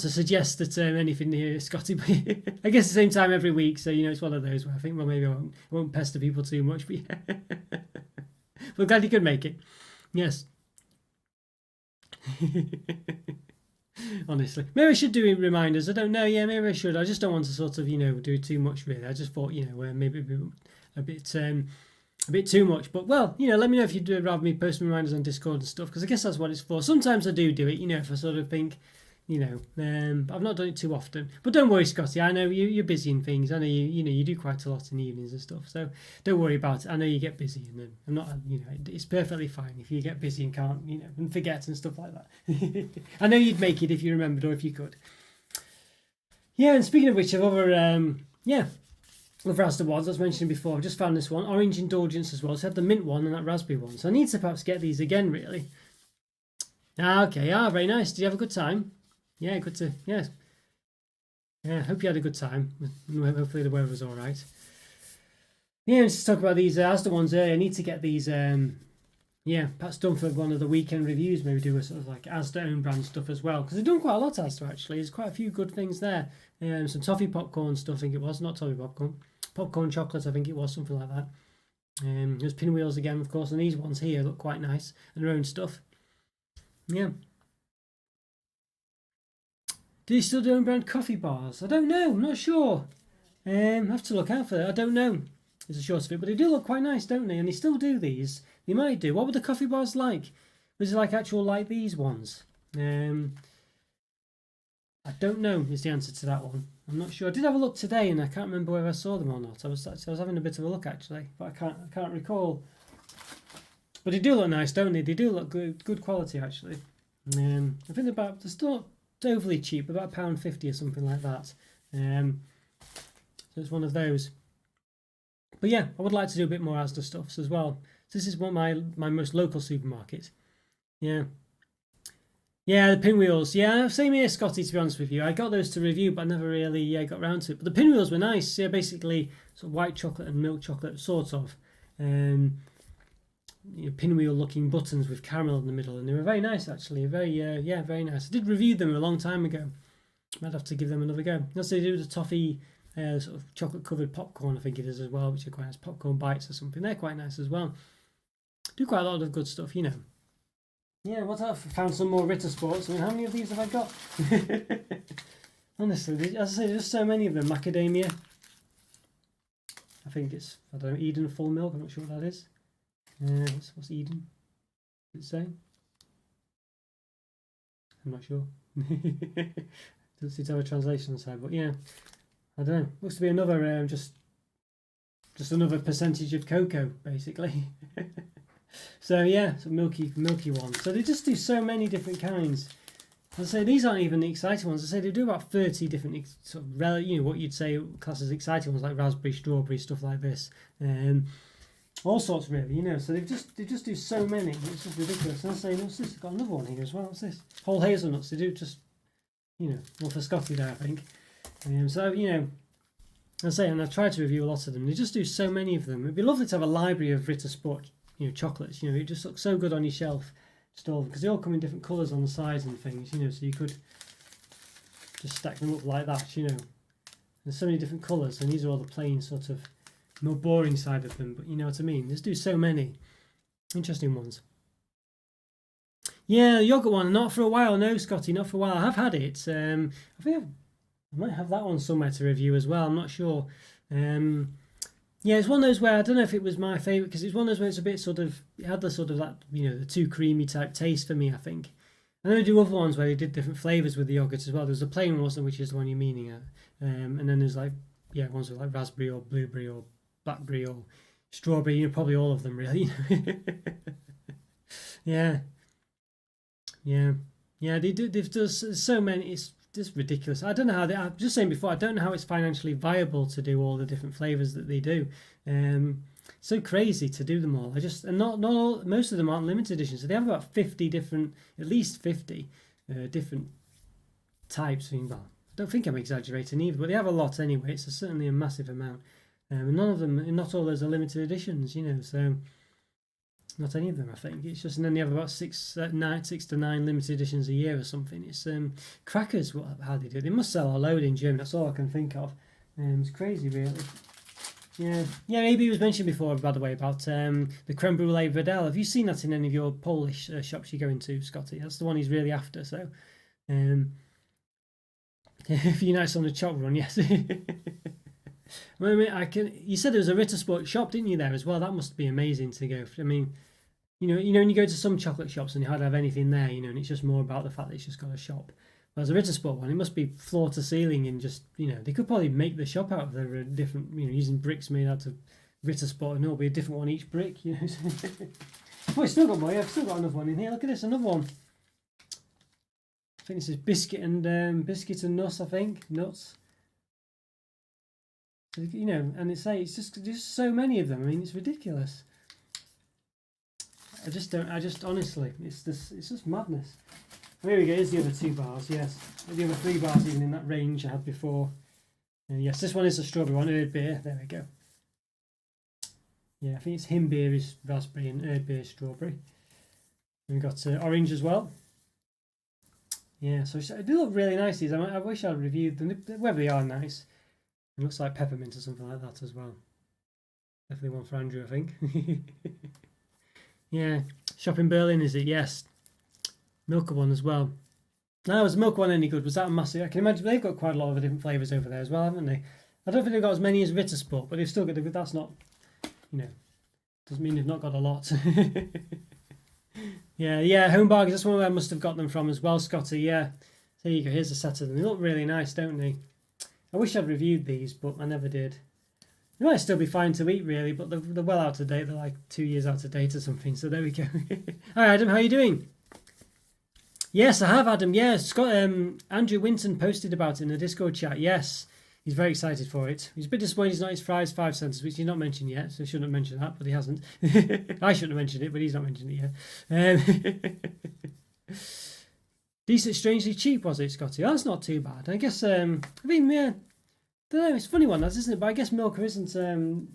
suggest that anything here, Scotty, but I guess the same time every week. So it's one of those where I think, well, maybe I won't pester people too much. But yeah. We're glad you could make it. Yes. Honestly, maybe I should do reminders. I don't know. Yeah, maybe I should. I just don't want to sort of do too much really. I just thought maybe it'd be a bit too much, but well, let me know if you'd rather me post reminders on Discord and stuff, because I guess that's what it's for. Sometimes I do it, if I sort of think, I've not done it too often. But don't worry, Scotty, I know you're busy in things. I know you do quite a lot in the evenings and stuff, so don't worry about it. I know you get busy, and I'm not, it's perfectly fine if you get busy and can't, and forget and stuff like that. I know you'd make it if you remembered or if you could. Yeah, and speaking of which, I've other Asda ones, I was mentioning before, I've just found this one, Orange Indulgence as well. So I had the mint one and that raspberry one. So I need to perhaps get these again, really. Okay, very nice. Did you have a good time? Yeah, good to, yes. Yeah, hope you had a good time. Hopefully the weather was all right. Yeah, let's talk about these Asda ones earlier. I need to get these, perhaps done for one of the weekend reviews. Maybe do a sort of like Asda own brand stuff as well. Because they've done quite a lot, Asda, actually. There's quite a few good things there. Some toffee popcorn stuff, I think it was. Not toffee popcorn. Popcorn chocolate, I think it was, something like that. There's Pinwheels again, of course, and these ones here look quite nice, and their own stuff. Yeah. Do they still do own brand coffee bars? I don't know, I'm not sure. I have to look out for that. I don't know. It's a short of it, but they do look quite nice, don't they? And they still do these. They might do. What were the coffee bars like? Was it like actual like these ones? I don't know is the answer to that one. I'm not sure. I did have a look today and I can't remember whether I saw them or not. I was having a bit of a look actually, but I can't recall. But they do look nice, don't they? They do look good quality actually. I think they're still not overly cheap, about £1.50 or something like that. So it's one of those. But yeah, I would like to do a bit more Asda stuffs as well. So this is one of my most local supermarket. Yeah. Yeah, the Pinwheels. Yeah, same here, Scotty, to be honest with you. I got those to review, but I never really got around to it. But the Pinwheels were nice. Yeah, basically sort of white chocolate and milk chocolate, sort of. Pinwheel-looking buttons with caramel in the middle. And they were very nice, actually. Very nice. I did review them a long time ago. Might have to give them another go. Also, they do the toffee sort of chocolate-covered popcorn, I think it is as well, which are quite nice. Popcorn bites or something. They're quite nice as well. Do quite a lot of good stuff, you know. Yeah, what else? Found some more Ritter Sports. I mean, how many of these have I got? Honestly, as I say, there's so many of them. Macadamia. I think it's, I don't know, Eden full milk. I'm not sure what that is. What's Eden? Does it say? I'm not sure. Doesn't seem to have a translation on the side, but yeah, I don't know. Looks to be another just another percentage of cocoa, basically. So yeah, it's a milky one. So they just do so many different kinds. As I say, these aren't even the exciting ones. I say they do about 30 different sort of, you know, what you'd say class as exciting ones, like raspberry, strawberry, stuff like this. All sorts really, you know. So they just do so many. It's just ridiculous. And I say, what's this? I've got another one here as well. What's this? Whole hazelnuts. They do just, you know, well for Scotty there, I think. So you know, I say, and I try to review a lot of them. They just do so many of them. It'd be lovely to have a library of Ritter Sport, you know, chocolates. You know, it just looks so good on your shelf. Just all because they all come in different colours on the sides and things. You know, so you could just stack them up like that. You know, there's so many different colours, and these are all the plain sort of more boring side of them. But you know what I mean. There's do so many interesting ones. Yeah, the yogurt one, not for a while. No, Scotty, not for a while. I have had it. I think I might have that one somewhere to review as well. I'm not sure. Yeah, it's one of those where I don't know if it was my favourite because it's one of those where it's a bit sort of, it had the sort of that, you know, the too creamy type taste for me, I think. And then they do other ones where they did different flavours with the yogurt as well. There's a plain one, wasn't, which is the one you're meaning at. And then there's like, yeah, ones with like raspberry or blueberry or blackberry or strawberry, you know, probably all of them really. Yeah. They've done so many, it's just ridiculous. I don't know how they. I'm just saying before. I don't know how it's financially viable to do all the different flavors that they do. So crazy to do them all. And not all. Most of them aren't limited editions. So they have about 50 different, at least 50 different types. I mean, well, I don't think I'm exaggerating either, but they have a lot anyway. It's certainly a massive amount. And none of them, not all those are limited editions. You know, so. Not any of them, I think. It's just, and then they have about 6 to 9 limited editions a year or something. It's crackers. How they do it? They must sell a load in Germany. That's all I can think of. It's crazy, really. Yeah. Maybe it was mentioned before, by the way, about the creme brulee Vidal. Have you seen that in any of your Polish shops you go into, Scotty? That's the one he's really after. So, if you're nice on the chop run, yes. Well, I mean, you said there was a Ritter Sport shop, didn't you, there as well? That must be amazing to go. I mean, you know, when you go to some chocolate shops and you hardly have anything there, you know, and it's just more about the fact that it's just got a shop. Whereas a Ritter Sport one, it must be floor to ceiling and just, you know, they could probably make the shop out of the different, you know, using bricks made out of Ritter Sport, and it'll be a different one each brick, you know. Oh, it's still got more. Yeah, I've still got another one in here. Look at this, another one. I think this is biscuit and nuts. I think nuts. You know, and it's just so many of them. I mean, it's ridiculous. I just honestly, it's just madness. Here we go. Here's the other 2 bars. Yes, the other 3 bars even in that range I had before. Yes, this one is a strawberry one. Erd beer. There we go. Yeah, I think it's him beer is raspberry and Erd beer is strawberry. And we've got orange as well. Yeah, so they look really nice. These. I wish I'd reviewed them. Whether they are nice. It looks like peppermint or something like that as well. Definitely one for Andrew, I think. Yeah, shop in Berlin, is it? Yes. Milka one as well. Now, was Milka one any good? Was that a massive? I can imagine they've got quite a lot of different flavours over there as well, haven't they? I don't think they've got as many as Ritter Sport, but they've still got. That's not, you know, doesn't mean they've not got a lot. Yeah. Home Bargains. That's one where I must have got them from as well, Scotty. Yeah. There you go. Here's a set of them. They look really nice, don't they? I wish I'd reviewed these, but I never did. They might still be fine to eat, really, but they're well out of date. They're like 2 years out of date or something. So there we go. Hi, Adam. How are you doing? Yes, I have, Adam. Yeah, Andrew Winton posted about it in the Discord chat. Yes, he's very excited for it. He's a bit disappointed he's not his fries 5 cents, which he's not mentioned yet. So he shouldn't have mentioned that, but he hasn't. I shouldn't have mentioned it, but he's not mentioned it yet. Decent, strangely cheap, was it, Scotty? Oh, that's not too bad. I guess, I mean, yeah, don't know, it's a funny one, that, isn't it? But I guess Milka isn't,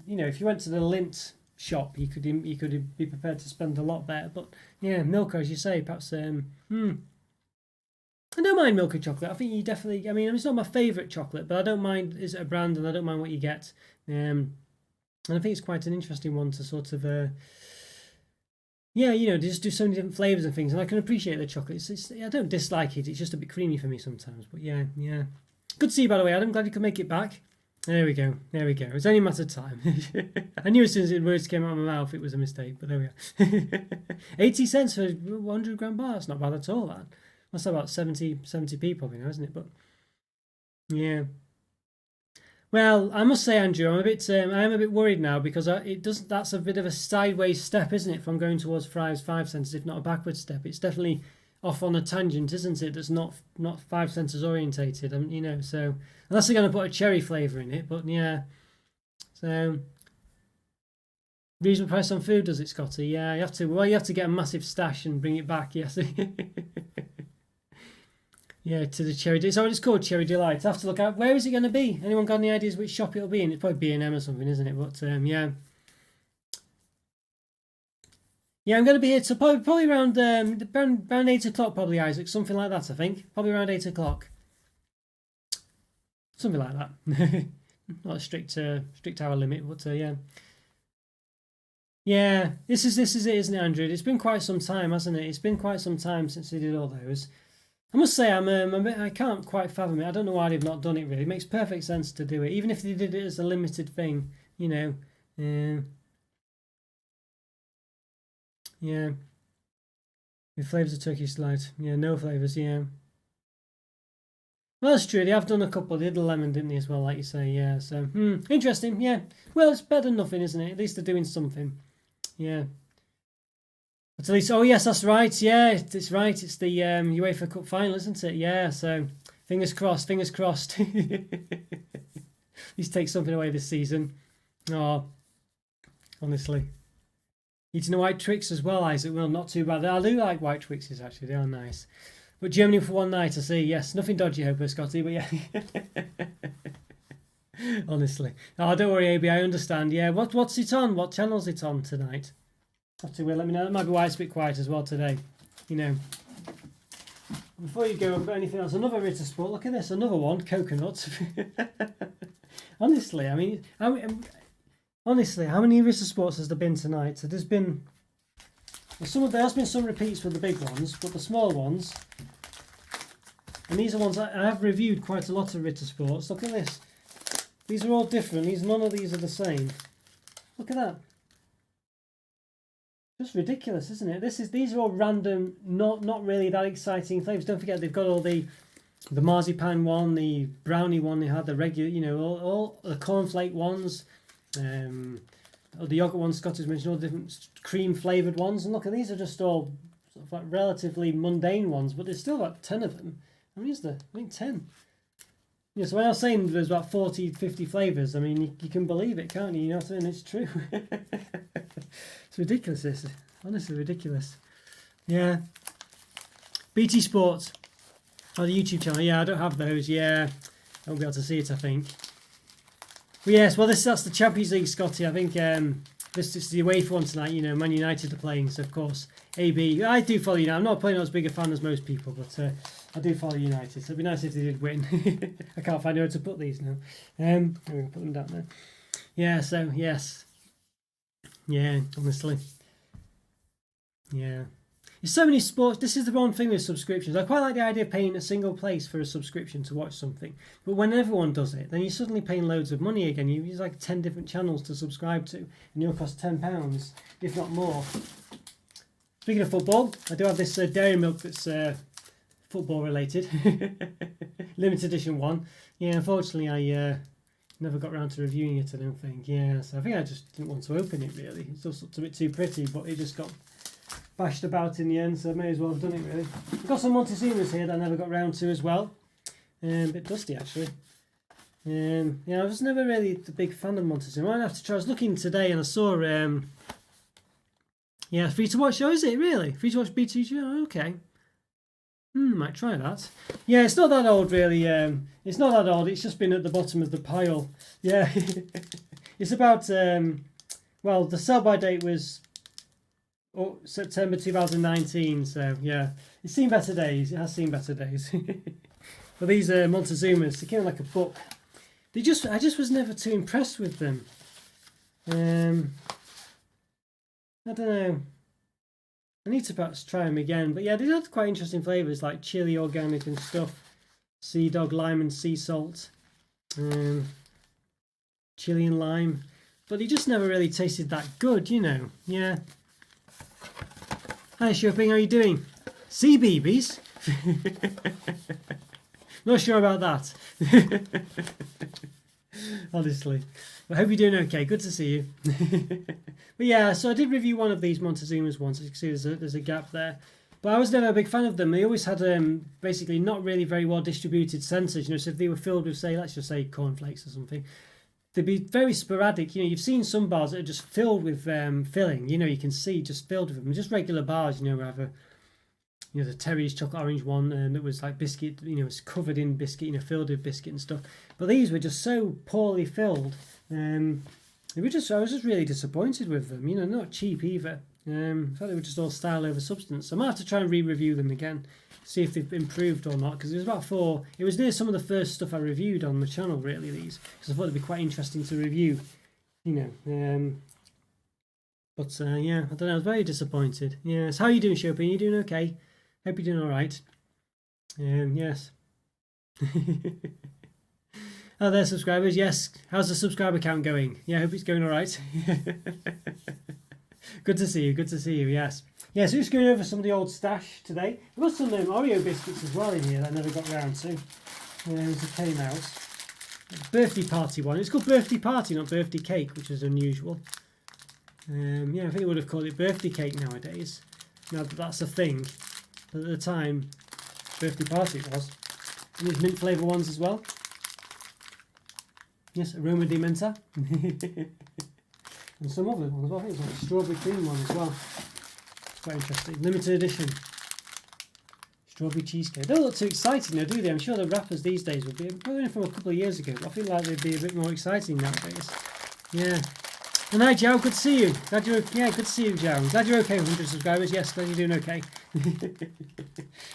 you know, if you went to the Lindt shop, you could be prepared to spend a lot there. But, yeah, Milka, as you say, perhaps, I don't mind Milka chocolate. I think you definitely, I mean, it's not my favourite chocolate, but I don't mind, is it a brand, and I don't mind what you get. And I think it's quite an interesting one to sort of, yeah, you know, they just do so many different flavors and things, and I can appreciate the chocolate. I don't dislike it. It's just a bit creamy for me sometimes. But yeah, yeah. Good to see you, by the way, Adam. Glad you could make it back. There we go. There we go. It's only a matter of time. I knew as soon as the words came out of my mouth it was a mistake, but there we are. 80 cents for 100 gram bar. That's not bad at all, that. That's about 70p probably now, isn't it? But yeah. Well, I must say, Andrew, I am a bit worried now because it doesn't. That's a bit of a sideways step, isn't it, from going towards fries 5 cents, if not a backward step? It's definitely off on a tangent, isn't it? That's not 5 cents orientated, you know. So unless they're going to put a cherry flavour in it, but yeah. So reasonable price on food, does it, Scotty? Yeah, you have to. Well, you have to get a massive stash and bring it back. Yes. Yeah, to the cherry. It's called Cherry Delight. I have to look out. Where is it going to be? Anyone got any ideas which shop it'll be in? It's probably B&M or something, isn't it? But yeah. Yeah, I'm going to be here to probably around 8 o'clock, probably, Isaac. Something like that, I think. Probably around 8 o'clock. Something like that. Not a strict hour limit, but yeah. Yeah, this is it, isn't it, Andrew? It's been quite some time, hasn't it? It's been quite some time since they did all those. I must say, I can't quite fathom it. I don't know why they've not done it, really. It makes perfect sense to do it, even if they did it as a limited thing, you know. Yeah. With flavours of Turkish delight. Yeah, no flavours, yeah. Well, that's true. They have done a couple. They did the lemon, didn't they, as well, like you say, yeah. So, interesting, yeah. Well, it's better than nothing, isn't it? At least they're doing something. Yeah. But at least, oh yes, that's right. Yeah, it's right. It's the UEFA Cup final, isn't it? Yeah. So fingers crossed. Fingers crossed. He's take something away this season. Oh, honestly, eating the white Twix as well, Isaac. Well, not too bad. I do like white Twixes actually. They are nice. But Germany for one night, I see. Yes, nothing dodgy, hope, Scotty. But yeah. Honestly, oh, don't worry, AB. I understand. Yeah. What's it on? What channel's it on tonight? Have to let me know. That might be why it's a bit quiet as well today. You know. Before you go, I've got anything else? Another Ritter Sport. Look at this. Another one. Coconut. Honestly, I mean, honestly, how many Ritter Sports has there been tonight? So there's been there has been some repeats with the big ones, but the small ones, and these are ones I have reviewed quite a lot of Ritter Sports. Look at this. These are all different. None of these are the same. Look at that. Just ridiculous, isn't it? These are all random, not really that exciting flavours. Don't forget they've got all the marzipan one, the brownie one. They had the regular, you know, all the cornflake ones, the yogurt ones. Scott has mentioned all the different cream flavoured ones. And look, these are just all sort of like relatively mundane ones, but there's still about 10 of them. How many is there? I think 10. Yeah, so when I was saying there's about 40, 50 flavours, I mean, you can believe it, can't you? You know what I mean? It's true. It's ridiculous, this. Honestly, ridiculous. Yeah. BT Sports. Oh, the YouTube channel. Yeah, I don't have those. Yeah. I won't be able to see it, I think. But yes, well, that's the Champions League, Scotty. I think this is the away for one tonight. You know, Man United are playing, so of course, AB. I do follow you now. I'm not playing as big a fan as most people, but I do follow United, so it'd be nice if they did win. I can't find where to put these now. I'm going to put them down there. Yeah, so, yes. Yeah, honestly. Yeah. There's so many sports. This is the wrong thing with subscriptions. I quite like the idea of paying a single place for a subscription to watch something. But when everyone does it, then you're suddenly paying loads of money again. You use like 10 different channels to subscribe to, and you'll cost £10, if not more. Speaking of football, I do have this dairy milk that's football related. Limited edition one. Yeah, unfortunately I never got around to reviewing it, I don't think. Yeah, so I think I just didn't want to open it really. It just looked a bit too pretty, but it just got bashed about in the end, so I may as well have done it really. I've got some Montezumas here that I never got round to as well. A bit dusty actually. Yeah, I was never really the big fan of Montezuma. I might have to try. I was looking today and I saw yeah, free to watch show, is it really? Free to watch BTG? Oh, okay. Might try that. Yeah, it's not that old really. It's not that old, it's just been at the bottom of the pile. Yeah. It's about well, the sell by date was September 2019, so yeah. It's seen better days. It has seen better days. But these Montezumas, they came like a book. I just was never too impressed with them. I don't know. I need to perhaps try them again. But yeah, they had quite interesting flavours like chili, organic and stuff. Sea dog, lime and sea salt. Chili and lime. But they just never really tasted that good, you know. Yeah. Hi Shopping, how are you doing? Sea BBs? Not sure about that. Honestly. I hope you're doing okay. Good to see you. But yeah, so I did review one of these Montezumas once. As you can see, there's a gap there. But I was never a big fan of them. They always had basically not really very well distributed centres. You know, so if they were filled with, say, let's just say cornflakes or something, they'd be very sporadic. You know, you've seen some bars that are just filled with filling. You know, you can see just filled with them. Just regular bars, you know, rather. You know, the Terry's chocolate orange one that was like biscuit, you know, it was covered in biscuit, you know, filled with biscuit and stuff. But these were just so poorly filled. I was just really disappointed with them. You know, not cheap either. I thought they were just all style over substance. So I might have to try and re-review them again, see if they've improved or not. Because it was about 4. It was near some of the first stuff I reviewed on the channel, really. These, because I thought it'd be quite interesting to review. You know. But yeah, I don't know. I was very disappointed. Yes. How are you doing, Chopin? You doing okay? Hope you're doing all right. Yes. Oh, there's subscribers. Yes. How's the subscriber count going? Yeah, I hope it's going all right. Good to see you. Good to see you. Yes. Yeah, so just going over some of the old stash today. I've got some Oreo biscuits as well in here that I never got round to. There's a came out. Birthday party one. It's called birthday party, not birthday cake, which is unusual. Yeah, I think they would have called it birthday cake nowadays. Now that that's a thing. But at the time, birthday party it was. And there's mint flavour ones as well. Yes, aroma di menta. And some other ones as well. I think it's like a strawberry cream one as well. It's quite interesting. Limited edition. Strawberry cheesecake. They don't look too exciting now, do they? I'm sure the wrappers these days would be, probably from a couple of years ago, but I feel like they'd be a bit more exciting nowadays. Yeah. And hi Joe, good to see you. Glad you're good to see you, Joe. I'm glad you're okay with 100 subscribers. Yes, glad you're doing okay.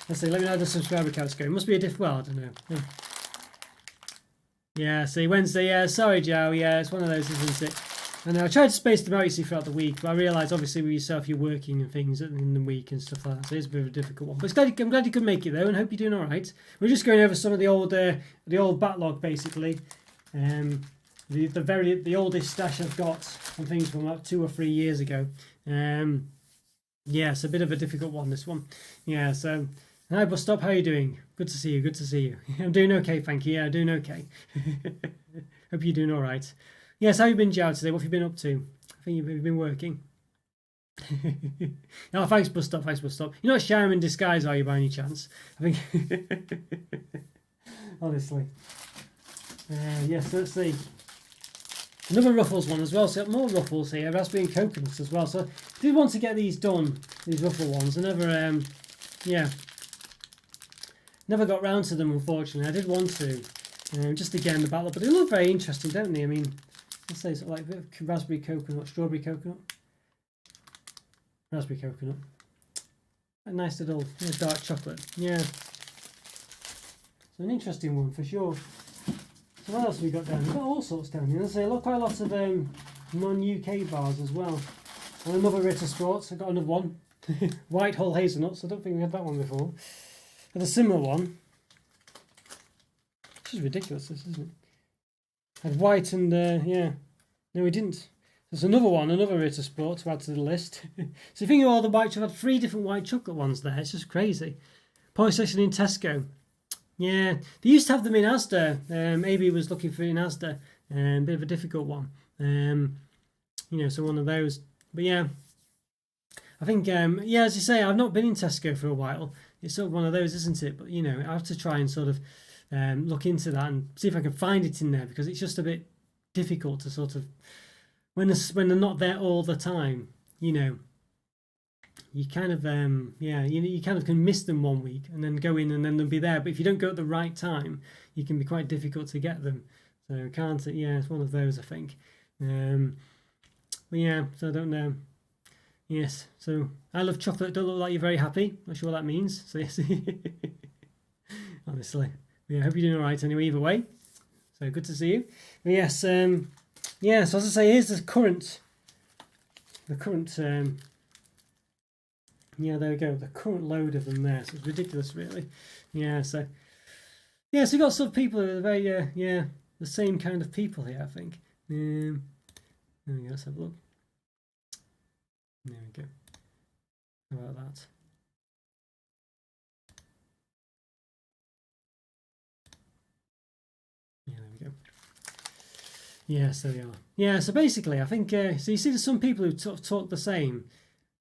Let's see, let me know how the subscriber count's going. Must be a well, I don't know. Yeah, see, Wednesday, yeah, sorry Joe, yeah, it's one of those, isn't it? And I tried to space them out, you see, throughout the week, but I realised obviously with yourself you're working and things in the week and stuff like that, so it's a bit of a difficult one. But I'm glad you could make it though, and hope you're doing alright. We're just going over some of the old backlog basically. The oldest stash I've got on things from about 2 or 3 years ago. Yeah, it's a bit of a difficult one, this one. Yeah, so hi Bus Stop, how are you doing? Good to see you, good to see you. I'm doing okay, thank you. Yeah, I'm doing okay. Hope you're doing alright. Yes, how have you been, Joe, today? What have you been up to? I think you've been working. No, thanks, Bus Stop, thanks, Bus Stop. You're not Sharon in disguise, are you, by any chance? I think... Honestly. Yes, let's see. Another Ruffles one as well, so more Ruffles here, raspberry and coconuts as well. So I did want to get these done, these Ruffle ones. I never, never got round to them, unfortunately. I did want to, just again the battle, but they look very interesting, don't they? I mean, let's say sort of like a bit of raspberry coconut, strawberry coconut, raspberry coconut. A nice little dark chocolate, yeah. So an interesting one for sure. So what else have we got down? We've got all sorts down here. Say, look, quite a lot of non-UK bars as well. And another Ritter Sports. I've got another one. White Hull Hazelnuts. I don't think we had that one before. But a similar one. This is ridiculous, this, isn't it? Had white and, yeah. No, we didn't. There's another one, another Ritter Sport to add to the list. So you think of all the white chocolate, 3 different white chocolate ones there. It's just crazy. Polysection in Tesco. Yeah, they used to have them in Asda. Maybe was looking for it in Asda. Bit of a difficult one. You know, so one of those. But yeah, I think, yeah, as you say, I've not been in Tesco for a while. It's sort of one of those, isn't it? But, you know, I have to try and sort of look into that and see if I can find it in there, because it's just a bit difficult to sort of, when they're not there all the time, you know, you kind of yeah, you kind of can miss them one week and then go in and then they'll be there, but if you don't go at the right time, you can be quite difficult to get them. So can't it? Yeah, it's one of those, I think. But yeah, so I don't know. Yes, so I love chocolate. Don't look like you're very happy. Not sure what that means. So yes, honestly, yeah, I hope you're doing all right anyway. Either way, so good to see you. But yes, yeah. So as I say, here's the current. Yeah, there we go. The current load of them there, so it's ridiculous, really. Yeah, so we've got some people who are very the same kind of people here, I think. There we go. Let's have a look. There we go. How about that? Yeah, there we go. Yeah, so they are. Yeah, so basically, I think so. You see, there's some people who sort of talk the same.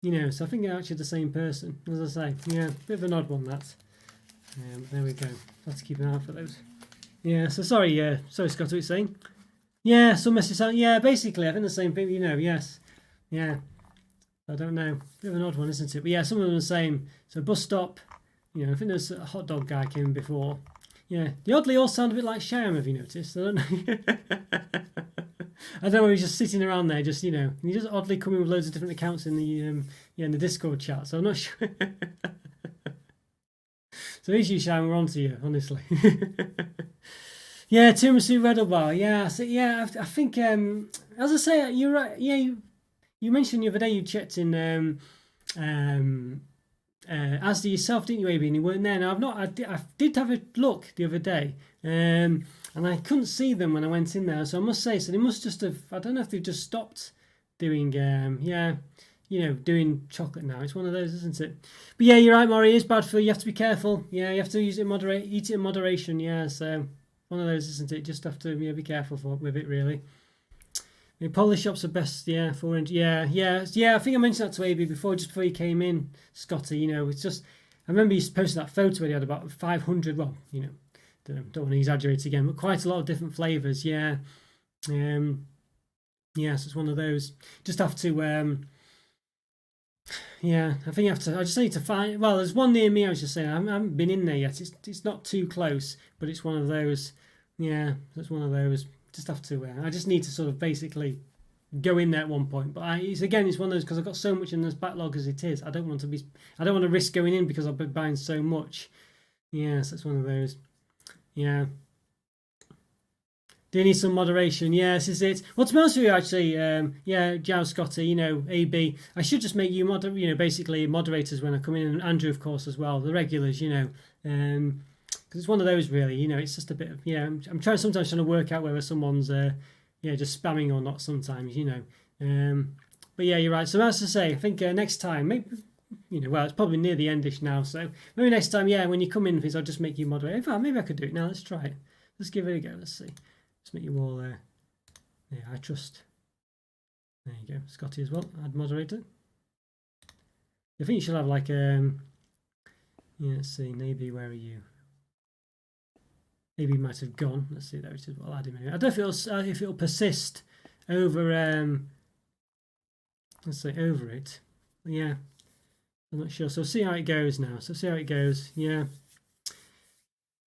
So I think they're actually the same person, as I say. Yeah, bit of an odd one, that. There we go. Have to keep an eye out for those. Yeah, so sorry, Scott, what you're saying? Yeah, some message sound. Yeah, basically, I think the same thing, yes. Yeah. I don't know. Bit of an odd one, isn't it? But yeah, some of them are the same. So bus stop, I think there's a hot dog guy came before. Yeah, they oddly all sound a bit like Sham, have you noticed? I don't know. I don't know, he's just sitting around there, just, he just oddly coming with loads of different accounts in the in the Discord chat, so I'm not sure. So easy, Sham, we're on to you, honestly. Yeah, Tiramisu Red Bar, yeah, so yeah, I think, as I say, you're right, yeah, you mentioned the other day you checked in Asda yourself, didn't you, AB? And you weren't there. Now I did have a look the other day, and I couldn't see them when I went in there. So I must say, so they must just have. I don't know if they've just stopped doing, doing chocolate now. It's one of those, isn't it? But yeah, you're right, Maury. It is bad for you. You have to be careful. Yeah, you have to use it eat it in moderation. Yeah, so one of those, isn't it? Just have to be careful with it, really. The Polish shops are best, yeah, 400. Yeah. I think I mentioned that to AB before, just before you came in, Scotty. It's just, I remember you posted that photo where he had about 500. Well, don't want to exaggerate again, but quite a lot of different flavors. Yeah, so it's one of those. Just have to, I think you have to. I just need to find. Well, there's one near me. I was just saying, I haven't been in there yet. It's not too close, but it's one of those. Yeah, it's one of those. Just have to. I just need to sort of basically go in there at one point. But it's one of those, because I've got so much in this backlog as it is. I don't want to risk going in because I've been buying so much. Yeah, so it's one of those. Yeah. Do you need some moderation? Yes, is it? Well, to be honest with you, actually, Jow Scotty, AB. I should just make you basically moderators when I come in, and Andrew, of course, as well, the regulars, because it's one of those, really, it's just a bit of, I'm sometimes trying to work out whether someone's, just spamming or not sometimes, but yeah, you're right. So as I say, I think next time, maybe, well, it's probably near the endish now, so maybe next time, when you come in, I'll just make you moderator. In fact, maybe I could do it now. Let's try it. Let's give it a go. Let's see. Let's make you all there. Yeah, I trust. There you go. Scotty as well. Add moderator. I think you should have like, let's see. Maybe, where are you? Maybe he might have gone. Let's see, there it is. I'll add him in. I don't know if it'll persist over, let's say over it. Yeah, I'm not sure. So see how it goes now. Yeah.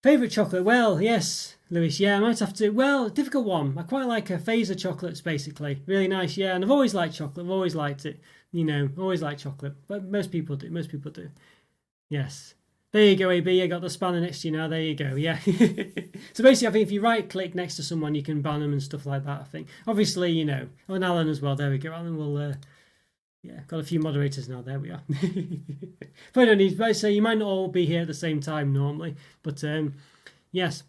Favourite chocolate? Well, yes, Lewis. Yeah, I might have to. Well, difficult one. I quite like phaser chocolates, basically. Really nice. Yeah, and I've always liked chocolate. I've always liked it. Always liked chocolate. But most people do. Yes. There you go, AB. I got the spanner next to you now. There you go. Yeah. So basically, I think if you right-click next to someone, you can ban them and stuff like that, I think. Obviously, and Alan as well. There we go. Alan will, got a few moderators now. There we are. But I don't need, but I say you might not all be here at the same time normally. But, yes.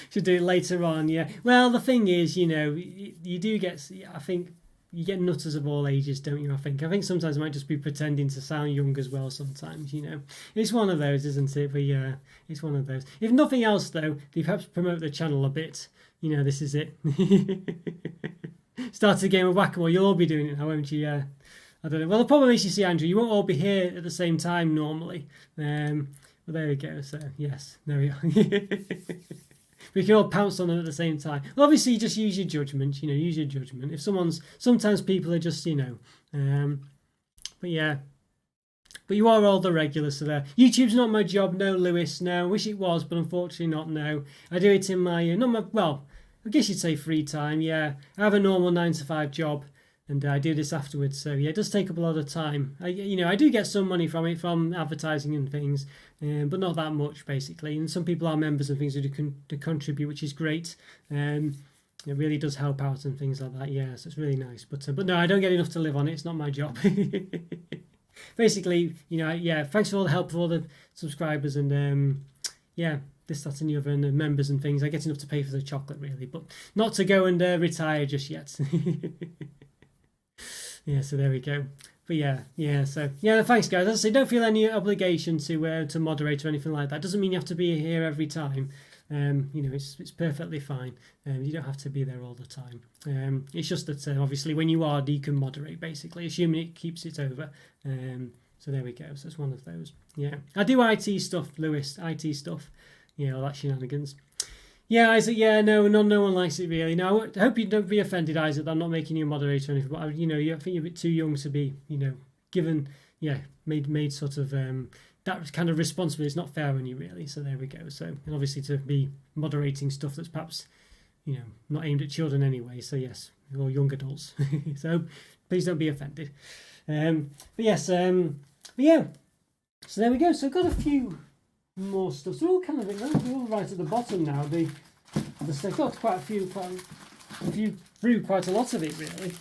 Should do it later on, yeah. Well, the thing is, you do get, I think, you get nutters of all ages, don't you? I think sometimes I might just be pretending to sound young as well sometimes, It's one of those, isn't it? But yeah, it's one of those. If nothing else, though, they perhaps promote the channel a bit. This is it. Start a game of whack-a-mole. You'll all be doing it now, won't you? Yeah. I don't know. Well, the problem is, you see, Andrew, you won't all be here at the same time normally. But there we go. So, yes, there we are. We can all pounce on them at the same time. Well, obviously, just use your judgment. Use your judgment. If sometimes people are just, but yeah. But you are all the regulars, so there. YouTube's not my job, no, Lewis. No, wish it was, but unfortunately not. No, I do it in my I guess you'd say free time. Yeah, I have a normal 9-to-5 job, and I do this afterwards. So yeah, it does take up a lot of time. I do get some money from it, from advertising and things, but not that much basically. And some people are members and things who do contribute, which is great. it really does help out and things like that. Yeah, so it's really nice. But no, I don't get enough to live on it. It's not my job. Basically, yeah. Thanks for all the help for all the subscribers and yeah, this, that, and the other, and the members and things. I get enough to pay for the chocolate, really, but not to go and retire just yet. Yeah, so there we go. But yeah. So yeah, thanks, guys. As I say, don't feel any obligation to moderate or anything like that. Doesn't mean you have to be here every time. It's perfectly fine. You don't have to be there all the time. It's just that obviously when you are, you can moderate, basically, assuming it keeps it over. So there we go. So it's one of those. Yeah, I do IT stuff, Lewis. IT stuff. Yeah, all that shenanigans. Yeah, Isaac. Yeah, no one likes it really. No, I hope you don't be offended, Isaac. That I'm not making you a moderator or anything. But I think you're a bit too young to be, given, made sort of that kind of responsibility. It's not fair on you really. So there we go. So, and obviously to be moderating stuff that's perhaps, not aimed at children anyway. So yes, or young adults. So please don't be offended. But yes, but yeah. So there we go. So I've got a few more stuff. So they're all right at the bottom now. They've got quite a few through quite a lot of it really.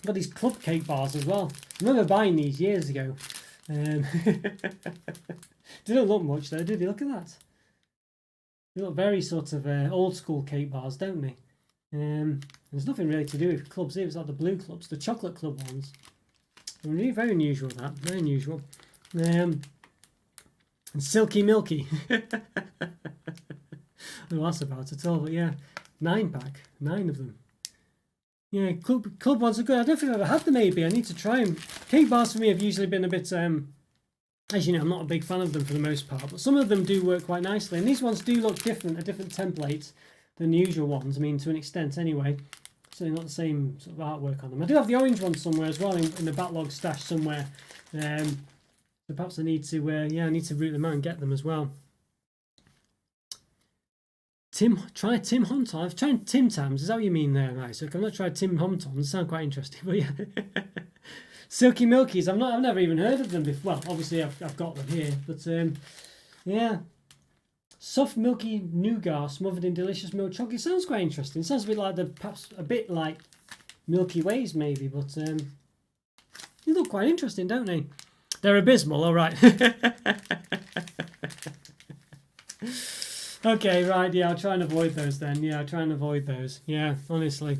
Got these Cupcake Bars as well. I remember buying these years ago. They don't look much though, do they? Look at that. They look very sort of old school cake bars, don't they? There's nothing really to do with clubs. It was like the blue clubs, the chocolate club ones. Really very unusual, that. Very unusual. And Silky Milky. I don't know what that's about at all, but yeah. 9-pack. 9 of them. Yeah, club ones are good. I don't think I've ever had them, maybe. I need to try them. Cake bars for me have usually been a bit... as you know, I'm not a big fan of them for the most part, but some of them do work quite nicely. And these ones do look different, a different template than the usual ones. I mean, to an extent anyway. Certainly not the same sort of artwork on them. I do have the orange ones somewhere as well in the backlog stash somewhere. So perhaps I need to, I need to root them out and get them as well. Try Tim Hontons. I've tried Tim Tams. Is that what you mean there, Isaac? I've not tried Tim Hontons. They sound quite interesting, but yeah. Silky Milkies. I've never even heard of them before. Well, obviously I've got them here, but yeah. Soft milky nougat smothered in delicious milk chocolate. Sounds quite interesting. Sounds a bit like perhaps a bit like Milky Ways maybe, but they look quite interesting, don't they? They're abysmal, all right. Okay, right, yeah, I'll try and avoid those then. Yeah, I'll try and avoid those. Yeah, honestly.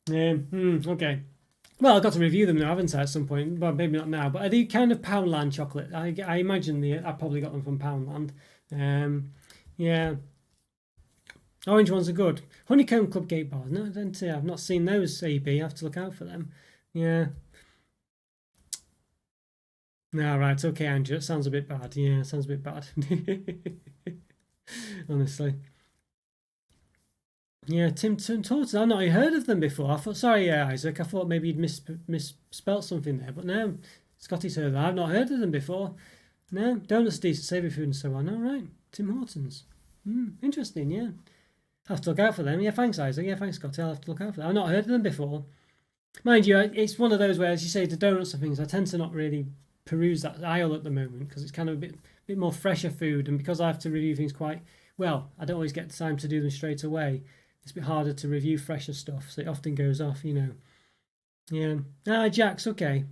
Okay. Well, I've got to review them now, haven't I, at some point? Well, maybe not now, but are they kind of Poundland chocolate? I imagine I probably got them from Poundland. Yeah. Orange ones are good. Honeycomb Cupcake Bars. No, I don't see. I've not seen those, AB. I have to look out for them. Yeah. No, right. Okay, Andrew. It sounds a bit bad. Yeah, it sounds a bit bad. Honestly. Yeah, Tim Hortons. I've not heard of them before. I thought, sorry, Isaac. I thought maybe you'd misspelt something there, but no. Scotty's heard of them. I've not heard of them before. No, donuts, decent savoury food and so on. All right, Tim Hortons. Interesting, yeah. I'll have to look out for them. Yeah, thanks, Isaac. Yeah, thanks, Scotty. I'll have to look out for them. I've not heard of them before. Mind you, it's one of those where, as you say, the donuts and things, I tend to not really peruse that aisle at the moment because it's kind of a bit more fresher food, and because I have to review things quite well, I don't always get the time to do them straight away. It's a bit harder to review fresher stuff, so it often goes off, Yeah. Jack's okay.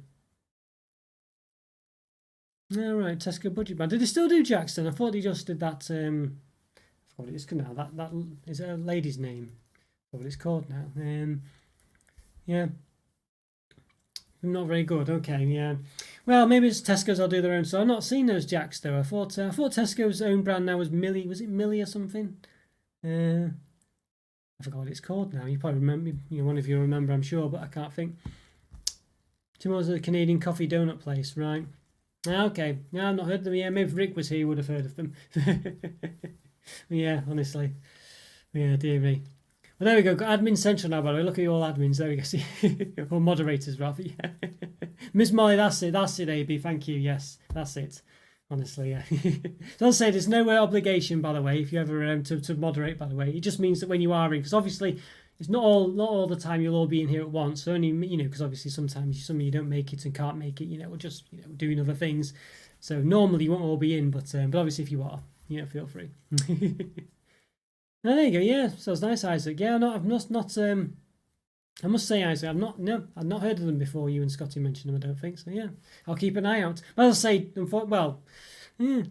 All right, Tesco Budget Band. Did they still do Jackson? I thought they just did that. I forgot what it is now. That is a lady's name. What it's called now. Yeah. Not very good. Okay, yeah. Well, maybe it's Tesco's. I'll do their own. So I've not seen those Jacks though. I thought Tesco's own brand now was Millie. Was it Millie or something? I forgot what it's called now. You probably remember. One of you remember, I'm sure, but I can't think. Tomorrow's a Canadian coffee donut place, right? Okay. No, I've not heard of them. Yeah, maybe if Rick was here, he would have heard of them. Yeah, honestly. Yeah, dear me. Well, there we go. Got Admin Central now, by the way. Look at you all admins. There we go. Or moderators, rather. Yeah. Miss Molly, that's it, AB. Thank you. Yes, that's it. Honestly, yeah. Don't say there's no obligation, by the way, if you ever to moderate, by the way. It just means that when you are in, because obviously it's not all the time you'll all be in here at once. Only, because obviously sometimes some of you don't make it and can't make it, or just, doing other things. So normally you won't all be in, but obviously if you are, feel free. Oh, there you go. Yeah, sounds nice, Isaac. Yeah, no, I've not. I must say, Isaac, I've not heard of them before. You and Scotty mentioned them. I don't think so. Yeah, I'll keep an eye out. But I'll say, well, yeah.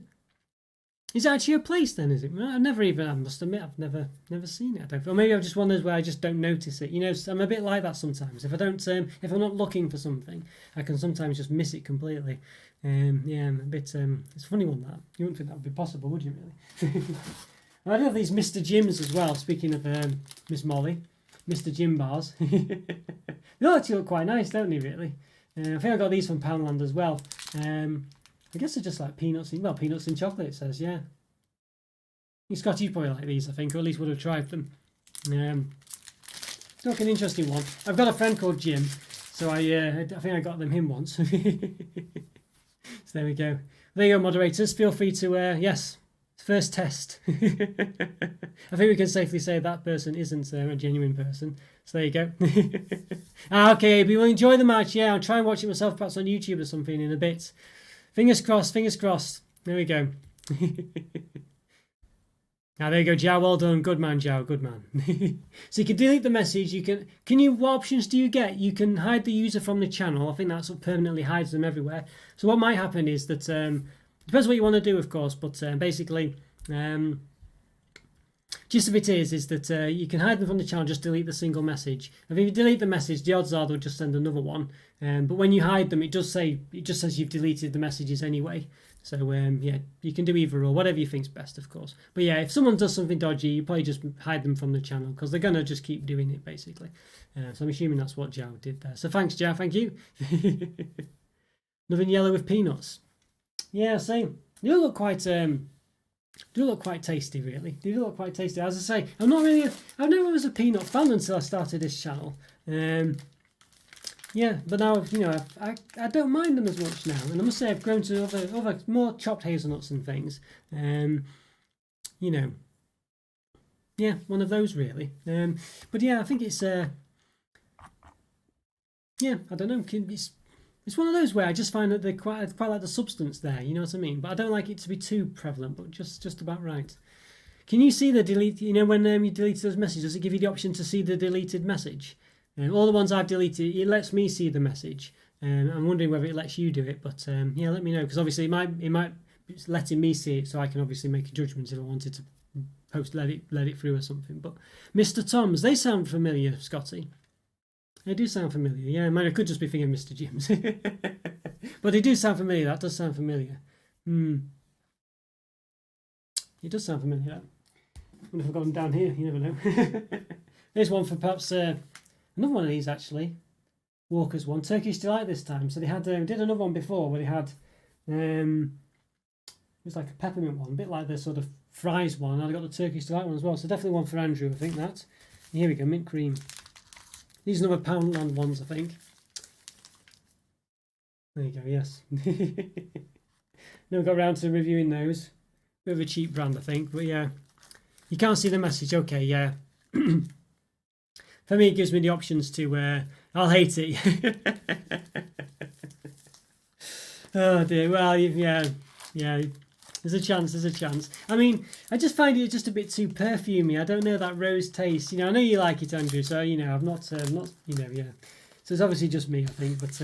Is it actually a place then? Is it? I must admit, I've never seen it. I don't. Or maybe I'm just one of those where I just don't notice it. You know, I'm a bit like that sometimes. If I don't, if I'm not looking for something, I can sometimes just miss it completely. Yeah, I'm a bit. It's a funny one that you wouldn't think that would be possible, would you? Really? I do have these Mr. Jims as well. Speaking of Miss Molly, Mr. Jim bars. They actually look quite nice, don't they? Really. I think I got these from Poundland as well. I guess they're just like peanuts in chocolate, it says, yeah. Scotty probably like these, I think, or at least would have tried them. It's like an interesting one. I've got a friend called Jim, so I think I got him once. So there we go. There you go, moderators. Feel free to, yes, first test. I think we can safely say that person isn't a genuine person. So there you go. Okay, AB, we'll enjoy the match. Yeah, I'll try and watch it myself, perhaps on YouTube or something in a bit. Fingers crossed, fingers crossed. There we go. Now there you go, Jow. Well done. Good man, Jow. Good man. So you can delete the message. What options do you get? You can hide the user from the channel. I think that sort of permanently hides them everywhere. So what might happen is that, depends what you want to do, of course, but basically, gist of it is that you can hide them from the channel, just delete the single message. And if you delete the message, the odds are they'll just send another one. But when you hide them, it just says you've deleted the messages anyway. So yeah, you can do either or, whatever you think's best, of course. But yeah, if someone does something dodgy, you probably just hide them from the channel because they're gonna just keep doing it, basically. So I'm assuming that's what Jow did there. So thanks, Jow. Thank you. Nothing yellow with peanuts. Yeah, same. They do look quite tasty, really. They do look quite tasty. As I say, I never was a peanut fan until I started this channel. Yeah, but now, you know, I don't mind them as much now. And I must say I've grown to other more chopped hazelnuts and things. You know, yeah, one of those really. But yeah, I think it's, yeah, I don't know. It's one of those where I just find that I quite like the substance there, you know what I mean? But I don't like it to be too prevalent, but just about right. Can you see the delete, you know, when you delete those messages, does it give you the option to see the deleted message? All the ones I've deleted, it lets me see the message. I'm wondering whether it lets you do it, but yeah, let me know, because obviously it might be letting me see it, so I can obviously make a judgment if I wanted to let it through or something. But Mr. Tom's, they sound familiar, Scotty. They do sound familiar. Yeah, I could just be thinking Mr. Jim's. But they do sound familiar. That does sound familiar. It does sound familiar. I wonder if I've got them down here. You never know. There's one for perhaps another one of these, actually. Walker's one. Turkish Delight this time. So they had did another one before where they had it was like a peppermint one, a bit like the sort of fries one. And I got the Turkish Delight one as well. So definitely one for Andrew, I think that. And here we go, mint cream. These are another Poundland ones, I think. There you go, yes. Never got around to reviewing those. Bit of a cheap brand, I think, but yeah. You can't see the message, okay, yeah. For me, it gives me the options to, I'll hate it. Oh dear, well, yeah. There's a chance. I mean, I just find it just a bit too perfumey. I don't know that rose taste. You know, I know you like it, Andrew. So you know, I've not, you know, yeah. So it's obviously just me, I think. But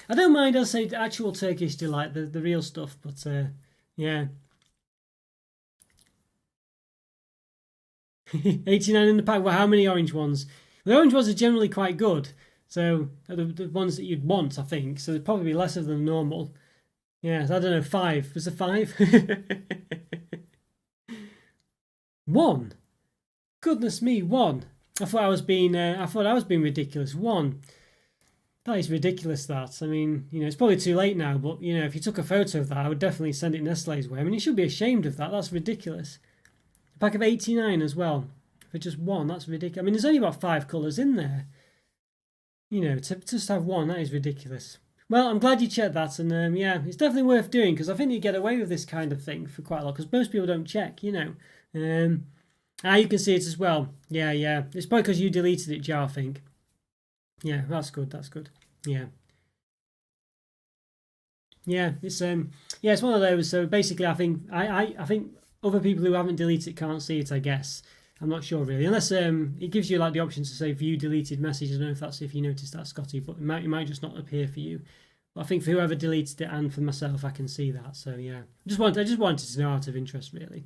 I don't mind. I'll say the actual Turkish Delight, the real stuff. But yeah, 89 in the pack. Well, how many orange ones? The orange ones are generally quite good. So the ones that you'd want, I think. So there'd probably be less of them normal. Yeah, I don't know, 5. Was it 5? 1. Goodness me, 1. I thought I was being ridiculous. 1. That is ridiculous, that. I mean, you know, it's probably too late now, but, you know, if you took a photo of that, I would definitely send it Nestle's way. I mean, you should be ashamed of that. That's ridiculous. A pack of 89 as well. For just 1, that's ridiculous. I mean, there's only about 5 colours in there. You know, to just have 1, that is ridiculous. Well, I'm glad you checked that, and yeah, it's definitely worth doing, because I think you get away with this kind of thing for quite a lot, because most people don't check, you know. You can see it as well. Yeah. It's probably because you deleted it, Joe, I think. Yeah, that's good. Yeah. Yeah, it's one of those. So basically, I think I think other people who haven't deleted it can't see it, I guess. I'm not sure really, unless it gives you like the option to say view deleted message. I don't know if that's if you noticed that, Scotty, but it might just not appear for you. But I think for whoever deleted it and for myself, I can see that. So yeah, I just wanted to know out of interest really.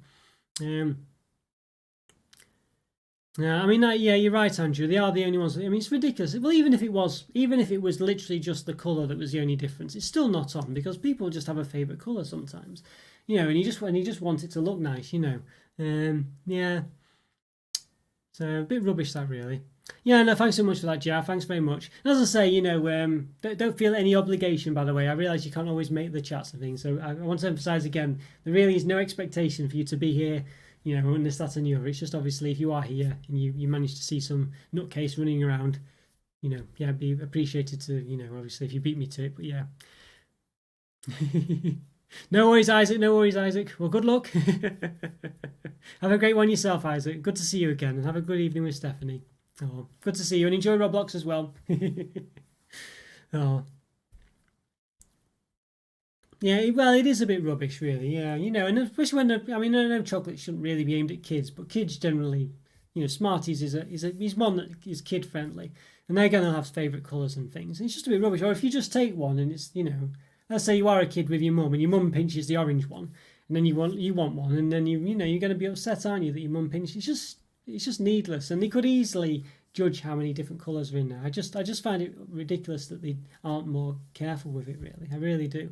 Yeah, I mean, yeah, you're right, Andrew. They are the only ones. I mean, it's ridiculous. Well, even if it was literally just the colour that was the only difference, it's still not on because people just have a favourite colour sometimes, and you just want it to look nice, Yeah. So a bit rubbish that really. Yeah, no, thanks so much for that, Jar. Thanks very much. And as I say, don't feel any obligation, by the way. I realise you can't always make the chats and things, so I want to emphasise again, there really is no expectation for you to be here, on this, that and the other. It's just obviously if you are here and you manage to see some nutcase running around, yeah, be appreciated to, obviously if you beat me to it, but yeah. No worries, Isaac. No worries, Isaac. Well, good luck. Have a great one yourself, Isaac. Good to see you again, and have a good evening with Stephanie. Oh, good to see you, and enjoy Roblox as well. Oh. Yeah, well, it is a bit rubbish, really. Yeah, and especially when I know chocolate shouldn't really be aimed at kids, but kids generally, Smarties is one that is kid friendly, and they're gonna have favourite colours and things. And it's just a bit rubbish. Or if you just take one and it's, let's say you are a kid with your mum and your mum pinches the orange one, and then you want one, and then you're going to be upset, aren't you, that your mum pinched? It's just needless, and they could easily judge how many different colours are in there. I just find it ridiculous that they aren't more careful with it. Really, I really do.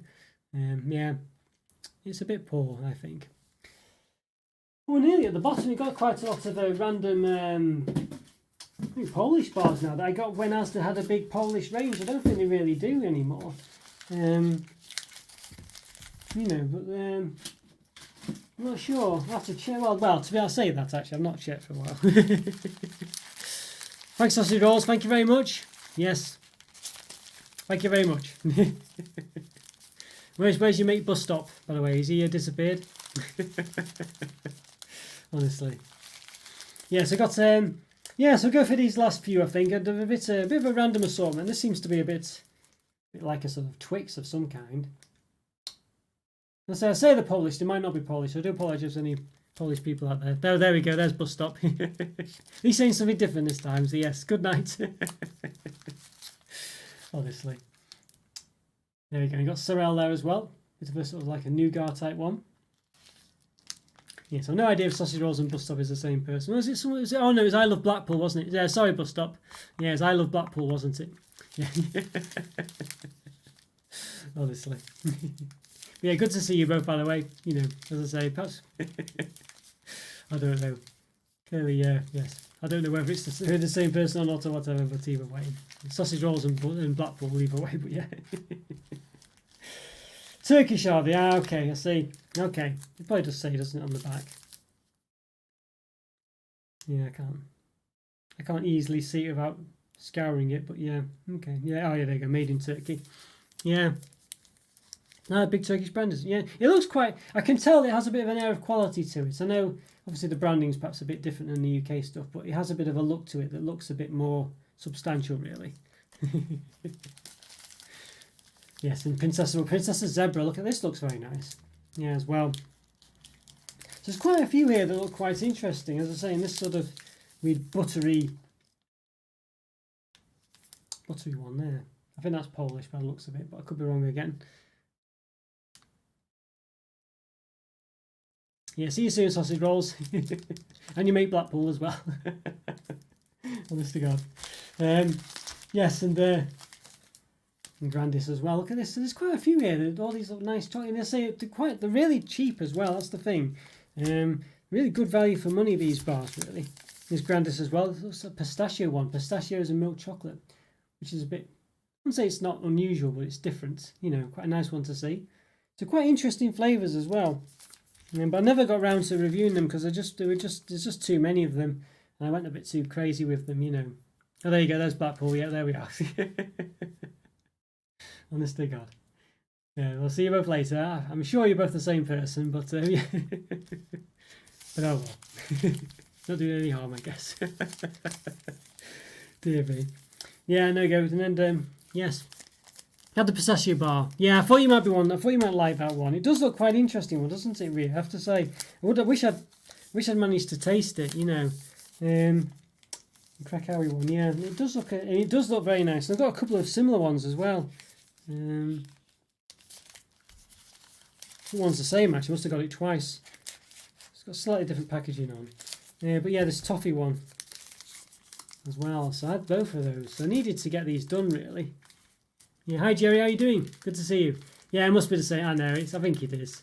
Yeah, it's a bit poor, I think. Well, nearly at the bottom, we've got quite a lot of random Polish bars now that I got when Asda had a big Polish range. I don't think they really do anymore. But I'm not sure. I'll have to check. Well, to be honest, I'll say that actually. I've not checked for a while. Thanks, Sausage Rolls. Thank you very much. Yes. Thank you very much. Where's your mate Bus Stop, by the way? Is he disappeared? Honestly. Yes, I got so I'll go for these last few, I think. A bit of a random assortment. This seems to be a bit like a sort of Twix of some kind. I say the Polish, they might not be Polish. I do apologise to any Polish people out there. There we go, there's Bus Stop. He's saying something different this time, so yes, good night. Honestly. There we go, you got Sorrel there as well. Bit of a sort of like a nougat type one. Yes, I've no idea if Sausage Rolls and Bus Stop is the same person. Was it oh no, it was I Love Blackpool, wasn't it? Yeah, sorry, Bus Stop. Yeah, it was I Love Blackpool, wasn't it? Yeah. Honestly. Yeah, good to see you both, by the way. As I say, perhaps I don't know. Clearly, yes. I don't know whether it's the same person or not or whatever, but either way. Sausage Rolls and Blackpool either way, but yeah. Turkish are they? Ah, okay, I see. Okay. It probably does say, doesn't it, on the back? Yeah, I can't easily see it without scouring it, but yeah. Okay. Yeah, oh yeah, there you go. Made in Turkey. Yeah. No, big Turkish brand. Yeah, it looks quite. I can tell it has a bit of an air of quality to it. I know, obviously, the branding's perhaps a bit different than the UK stuff, but it has a bit of a look to it that looks a bit more substantial, really. Yes, and Princess Zebra. Look at this; looks very nice. Yeah, as well. So there's quite a few here that look quite interesting. As I say, in this sort of weird buttery one there. I think that's Polish by the looks of it, but I could be wrong again. Yeah, see you soon, Sausage Rolls. And you make Blackpool as well. Honest to God. Yes, and Grandis as well. Look at this. There's quite a few here. All these look nice chocolate. They're really cheap as well. That's the thing. Really good value for money, these bars, really. There's Grandis as well. It's a pistachio one. Pistachios and milk chocolate, which is a bit, I wouldn't say it's not unusual, but it's different. Quite a nice one to see. So quite interesting flavours as well. But I never got around to reviewing them because there's just too many of them, and I went a bit too crazy with them, Oh, there you go. There's Blackpool. Yeah, there we are. Honest to God. Yeah, we'll see you both later. I'm sure you're both the same person, but yeah. But oh well. Not doing any harm, I guess. Dear me. Yeah, no go. And then yes. Had the pistachio bar. Yeah, I thought you might be one. I thought you might like that one. It does look quite interesting one, doesn't it? Really, I have to say. I wish I'd managed to taste it. Krakowi one, yeah. It does look very nice. I've got a couple of similar ones as well. The one's the same actually. Must have got it twice. It's got slightly different packaging on. But yeah, this toffee one as well. So I had both of those. So I needed to get these done really. Yeah, hi Jerry, how you doing? Good to see you. Yeah, it must be the same. I know, I think it is.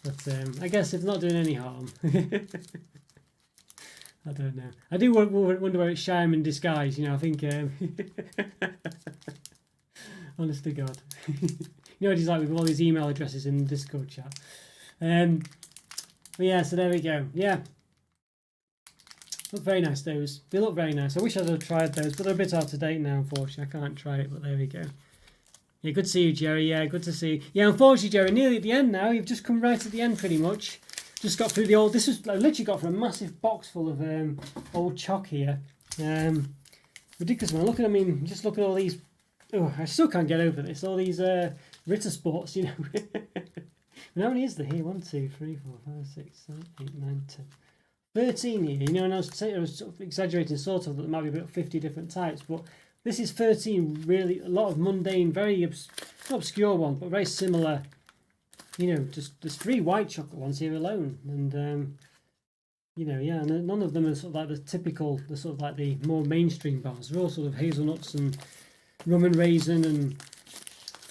But I guess it's not doing any harm. I don't know. I do wonder where it's Shyam in disguise. You know, I think. Honest to God. You know what he's like with all his email addresses in the Discord chat. But yeah, so there we go. Yeah. Look very nice, those. They look very nice. I wish I'd have tried those, but they're a bit out of date now, unfortunately. I can't try it, but there we go. Yeah, good to see you, Jerry. Yeah, good to see you. Yeah, unfortunately, Jerry, nearly at the end now. You've just come right at the end, pretty much. Just got through the old... This was... I literally got through a massive box full of old choc here. Ridiculous, man. Look at... I mean, just look at all these... Oh, I still can't get over this. All these Ritter Sports, you know. How many is there here? 1, 2, 3, 4, 5, 6, 7, 8, 9, 10... 13 here. You know, and I was sort of exaggerating sort of that there might be about 50 different types, but this is 13 really, a lot of mundane, very not obscure ones, but very similar. You know, just there's 3 white chocolate ones here alone, and you know, yeah, and none of them are sort of like the typical, the sort of like the more mainstream bars. They're all sort of hazelnuts and rum and raisin and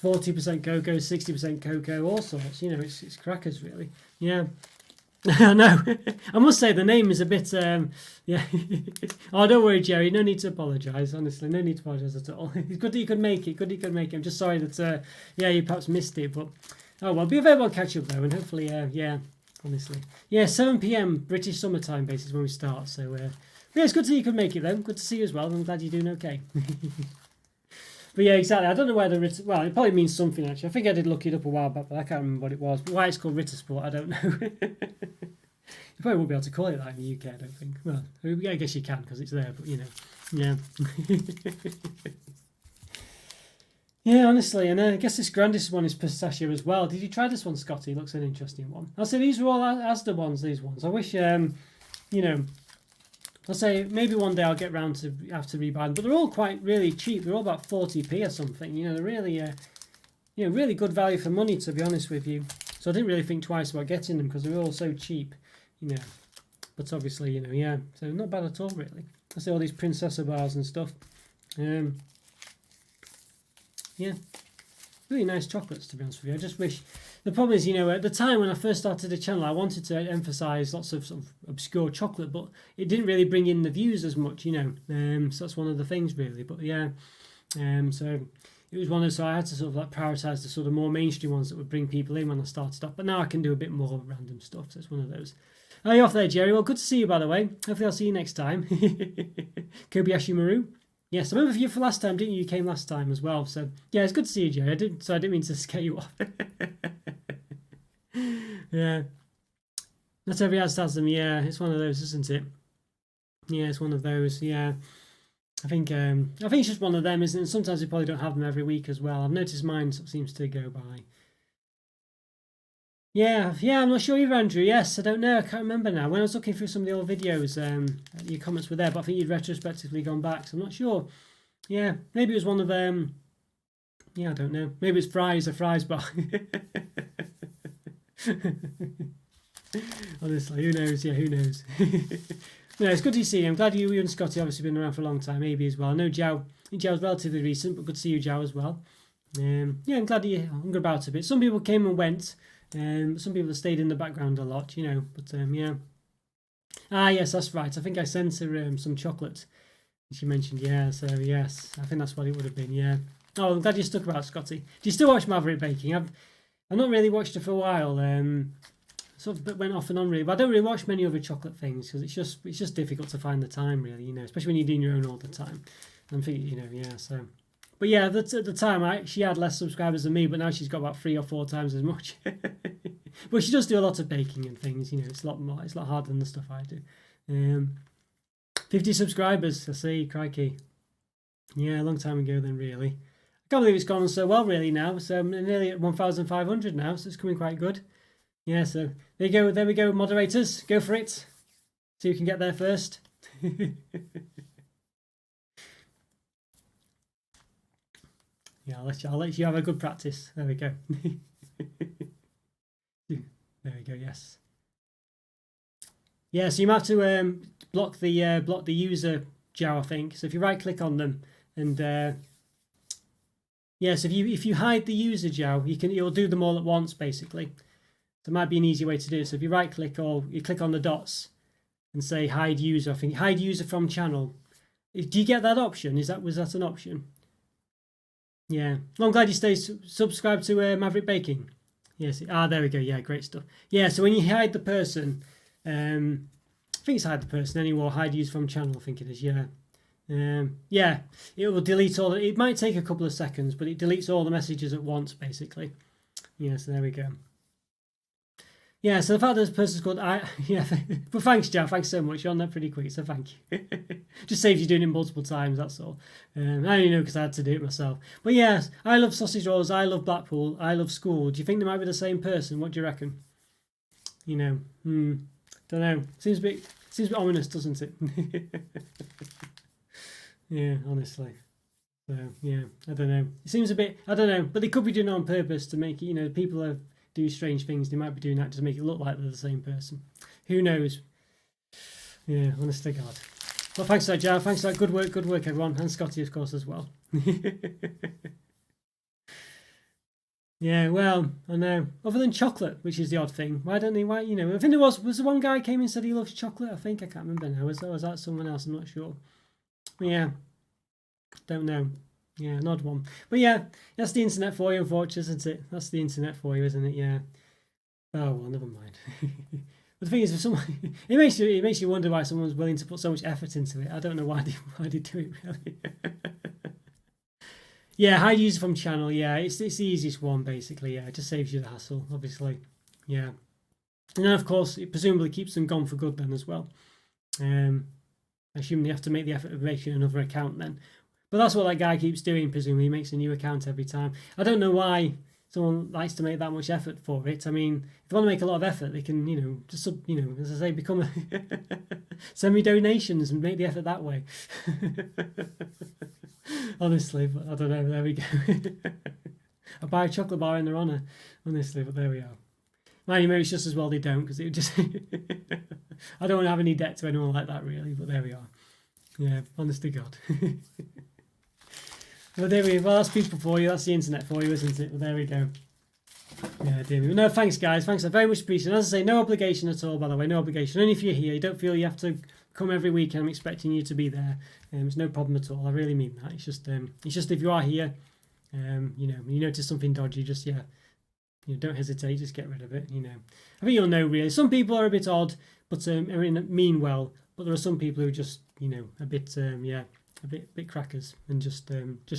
40% cocoa, 60% cocoa, all sorts. You know, it's crackers really. Yeah. I know. I must say the name is a bit, yeah. Oh, don't worry, Jerry. No need to apologise. Honestly, no need to apologise at all. It's good that you could make it. Good that you could make it. I'm just sorry that, yeah, you perhaps missed it. But oh well, be available to catch up though, and hopefully, yeah. Honestly, yeah, 7 p.m. British summertime basis when we start. So yeah, it's good to see you could make it though. Good to see you as well. I'm glad you're doing okay. But yeah, exactly. I don't know where the Ritter... Well, it probably means something, actually. I think I did look it up a while back, but I can't remember what it was. But why it's called Ritter Sport, I don't know. You probably won't be able to call it that in the UK, I don't think. Well, I guess you can, because it's there, but, you know. Yeah. Yeah, honestly. And I guess this grandest one is pistachio as well. Did you try this one, Scotty? Looks an interesting one. I'll say these are all Asda ones, these ones. I wish, you know... I'll say maybe one day I'll get round to have to rebuy them, but they're all quite really cheap. They're all about 40p or something. You know, they're really, you know, really good value for money, to be honest with you. So I didn't really think twice about getting them because they're all so cheap, you know. But obviously, you know, yeah. So not bad at all, really. I see all these Princessa bars and stuff. Yeah, really nice chocolates, to be honest with you. I just wish... The problem is, you know, at the time when I first started the channel, I wanted to emphasise lots of sort of obscure chocolate, but it didn't really bring in the views as much, you know. So that's one of the things, really. But yeah, so it was one of those, so I had to sort of like prioritise the sort of more mainstream ones that would bring people in when I started off. But now I can do a bit more random stuff, so it's one of those. Are you off there, Jerry? Well, good to see you, by the way. Hopefully I'll see you next time. Kobayashi Maru. Yes, I remember you for last time, didn't you? You came last time as well. So yeah, it's good to see you, Jerry. I didn't mean to scare you off. Yeah, not every ad has them. Yeah, it's one of those, isn't it? Yeah, it's one of those. Yeah, I think it's just one of them, isn't it? And sometimes we probably don't have them every week as well. I've noticed mine sort of seems to go by. Yeah, I'm not sure either, Andrew. Yes, I don't know. I can't remember now. When I was looking through some of the old videos, your comments were there, but I think you'd retrospectively gone back, so I'm not sure. Yeah, maybe it was one of them. Yeah, I don't know. Maybe it's a fries bar. Honestly, who knows? Yeah, who knows? Yeah, it's good to see you. I'm glad you and Scotty obviously been around for a long time. Maybe as well. I know Joe's relatively recent, but good to see you, Joe, as well. Yeah, I'm glad you hung about a bit. Some people came and went. Some people have stayed in the background a lot, you know. But yeah. Ah, yes, that's right. I think I sent her some chocolate. She mentioned, yeah. So yes, I think that's what it would have been. Yeah. Oh, I'm glad you stuck about, Scotty. Do you still watch Maverick Baking? I've not really watched it for a while. Sort of went off and on really, but I don't really watch many other chocolate things because it's just difficult to find the time really, you know, especially when you're doing your own all the time. And think, you know, yeah. So, but yeah, at the time she had less subscribers than me, but now she's got about 3 or 4 times as much. But she does do a lot of baking and things, you know. It's a lot harder than the stuff I do. 50 subscribers, I see, crikey. Yeah, a long time ago then, really. I can't believe it's gone so well, really, now. So I'm nearly at 1,500 now, so it's coming quite good. Yeah, so there we go, moderators. Go for it. See who can get there first. Yeah, I'll let you have a good practice. There we go. There we go. Yes. Yeah. So you might have to block the user gel, I think. So if you right click on them and yes, if you hide the user gel, you'll do them all at once basically. So it might be an easy way to do it. So if you right click or you click on the dots and say hide user, I think hide user from channel. Do you get that option? Was that an option? Yeah. Well, I'm glad you stay subscribed to Maverick Baking. Yes. There we go. Yeah, great stuff. Yeah. So when you hide the person, I think it's hide the person anyway. Hide user from channel. I think it is. Yeah. Yeah. It will delete all. It might take a couple of seconds, but it deletes all the messages at once, basically. Yeah. So there we go. Yeah, so the fact that this person's called yeah, but thanks, Jeff. Thanks so much. You're on that pretty quick, so thank you. Just saves you doing it multiple times. That's all. I only know because I had to do it myself. But yes, I love sausage rolls. I love Blackpool. I love school. Do you think they might be the same person? What do you reckon? You know, don't know. Seems a bit ominous, doesn't it? Yeah, honestly. So yeah, I don't know. It seems a bit. I don't know, but they could be doing it on purpose to make it. You know, people do strange things. They might be doing that to make it look like they're the same person. Who knows? Yeah, honest to God. Well, thanks for that, Jar. Thanks for that. Good work, everyone. And Scotty, of course, as well. Yeah, well, I know. Other than chocolate, which is the odd thing. Why don't they? Why, you know? I think there was the one guy came in and said he loves chocolate. I think I can't remember now. Was that someone else? I'm not sure. Yeah, don't know. Yeah, an odd one. But yeah, that's the internet for you, unfortunately, isn't it? That's the internet for you, isn't it? Yeah. Oh well, never mind. But the thing is, for someone, it makes you wonder why someone's willing to put so much effort into it. I don't know why they do it really. Yeah, hide user from channel. Yeah, it's the easiest one basically. Yeah, it just saves you the hassle, obviously. Yeah, and then of course it presumably keeps them gone for good then as well. I assume you have to make the effort of making another account then. But that's what that guy keeps doing, presumably. He makes a new account every time. I don't know why someone likes to make that much effort for it. I mean, if they want to make a lot of effort, they can, just, as I say, become send me donations and make the effort that way. Honestly, but I don't know. There we go. I buy a chocolate bar in their honour. Honestly, but there we are. Maybe it's just as well they don't, because it would just... I don't want to have any debt to anyone like that, really, but there we are. Yeah, honest to God. Well, there we go. Well, that's people for you. That's the internet for you, isn't it? Well, there we go. Yeah, dear me. No, thanks, guys. Thanks. I very much appreciate it. As I say, no obligation at all, by the way. No obligation. Only if you're here. You don't feel you have to come every week. I'm expecting you to be there. It's no problem at all. I really mean that. It's just if you are here, you notice something dodgy, just, don't hesitate. Just get rid of it, I think you'll know, really. Some people are a bit odd, but mean well. But there are some people who are just, a bit, a bit crackers and just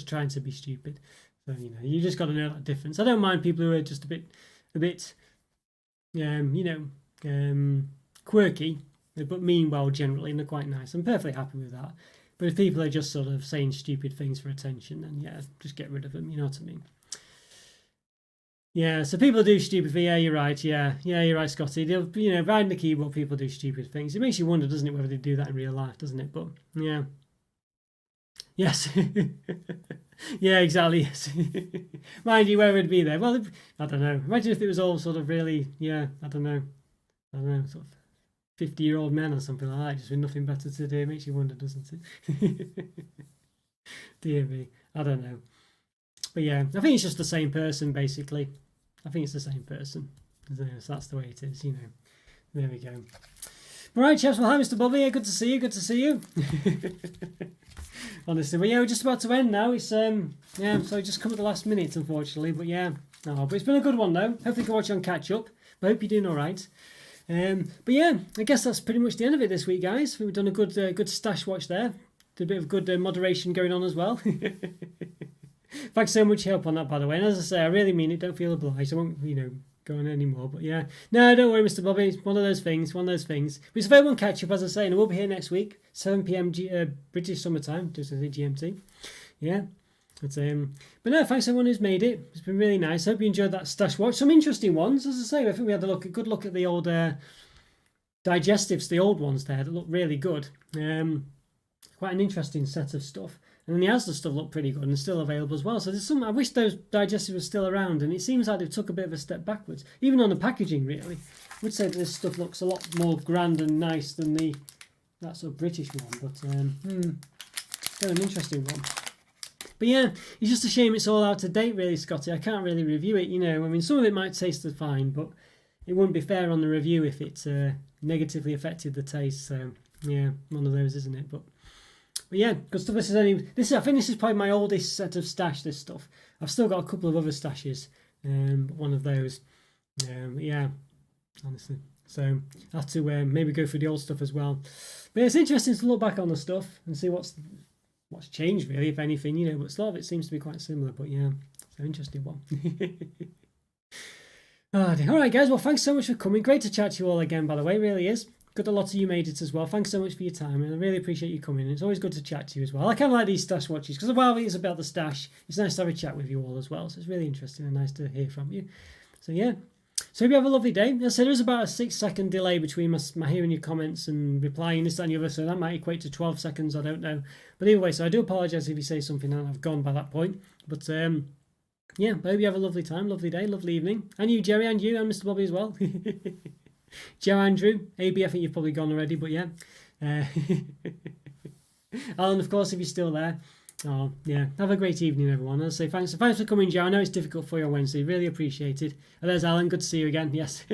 trying to be stupid. So you just got to know that difference. I don't mind people who are just a bit, quirky, but mean well generally, and they're quite nice. I'm perfectly happy with that. But if people are just sort of saying stupid things for attention, then just get rid of them. You know what I mean? Yeah, so people do stupid things. Yeah, you're right. Yeah, you're right, Scotty. They'll, behind the keyboard, people do stupid things. It makes you wonder, doesn't it, whether they do that in real life, doesn't it? But yeah. Yes. Yeah, exactly. Yes. Mind you, where would it be there? Well, I don't know. Imagine if it was all sort of really, I don't know, sort of 50-year-old men or something like that, just with nothing better to do. It makes you wonder, doesn't it? Dear me. I don't know. But yeah, I think it's just the same person, basically. I think it's the same person. So that's the way it is, There we go. All right, chaps. Well, hi, Mr. Bobby. Yeah, good to see you. Good to see you. Honestly, but we're just about to end now. It's so just come at the last minute, unfortunately. But but it's been a good one though. Hopefully you can watch on catch up. I hope you're doing all right. But yeah, I guess that's pretty much the end of it this week, guys. We've done a good stash watch there. Did a bit of good moderation going on as well. Thanks so much for help on that, by the way. And as I say, I really mean it. Don't feel obliged. I won't, go on anymore. But yeah, no, don't worry, Mr. Bobby. It's one of those things. But it's a very one catch up, as I say, and we'll be here next week, 7 p.m. British summertime, just as a GMT. Yeah. But no, thanks everyone who's made it. It's been really nice. Hope you enjoyed that stash watch. Some interesting ones, as I say. I think we had a good look at the old digestives, the old ones there that look really good. Quite an interesting set of stuff. And then the Asda stuff looked pretty good and still available as well. So there's some. I wish those digestives were still around, and it seems like they've took a bit of a step backwards, even on the packaging. Really, I would say that this stuff looks a lot more grand and nice than that sort of British one. But still an interesting one. But yeah, it's just a shame it's all out of date, really, Scotty. I can't really review it. I mean, some of it might taste fine, but it wouldn't be fair on the review if it negatively affected the taste. So yeah, one of those, isn't it? But yeah, good stuff. I think this is probably my oldest set of stash. This stuff. I've still got a couple of other stashes, but one of those. Yeah, honestly. So I have to maybe go through the old stuff as well. But it's interesting to look back on the stuff and see what's changed, really, if anything. But a lot of it seems to be quite similar. But yeah, it's an interesting one. All right, guys. Well, thanks so much for coming. Great to chat to you all again, by the way. It really is. Good, a lot of you made it as well. Thanks so much for your time, and I really appreciate you coming. It's always good to chat to you as well. I kind of like these stash watches because while it's about the stash, it's nice to have a chat with you all as well. So it's really interesting and nice to hear from you. So yeah, so hope you have a lovely day. As I said, there's about a 6-second delay between my hearing your comments and replying this, that, and the other, so that might equate to 12 seconds. I don't know, but either way, so I do apologise if you say something and I've gone by that point. But yeah, I hope you have a lovely time, lovely day, lovely evening, and you, Jerry, and you, and Mr. Bobby as well. Joe Andrew, AB, I think you've probably gone already, but yeah. Alan, of course, if you're still there. Oh, yeah. Have a great evening, everyone. I'll say thanks for coming, Joe. I know it's difficult for you on Wednesday. Really appreciated. And there's Alan. Good to see you again. Yes.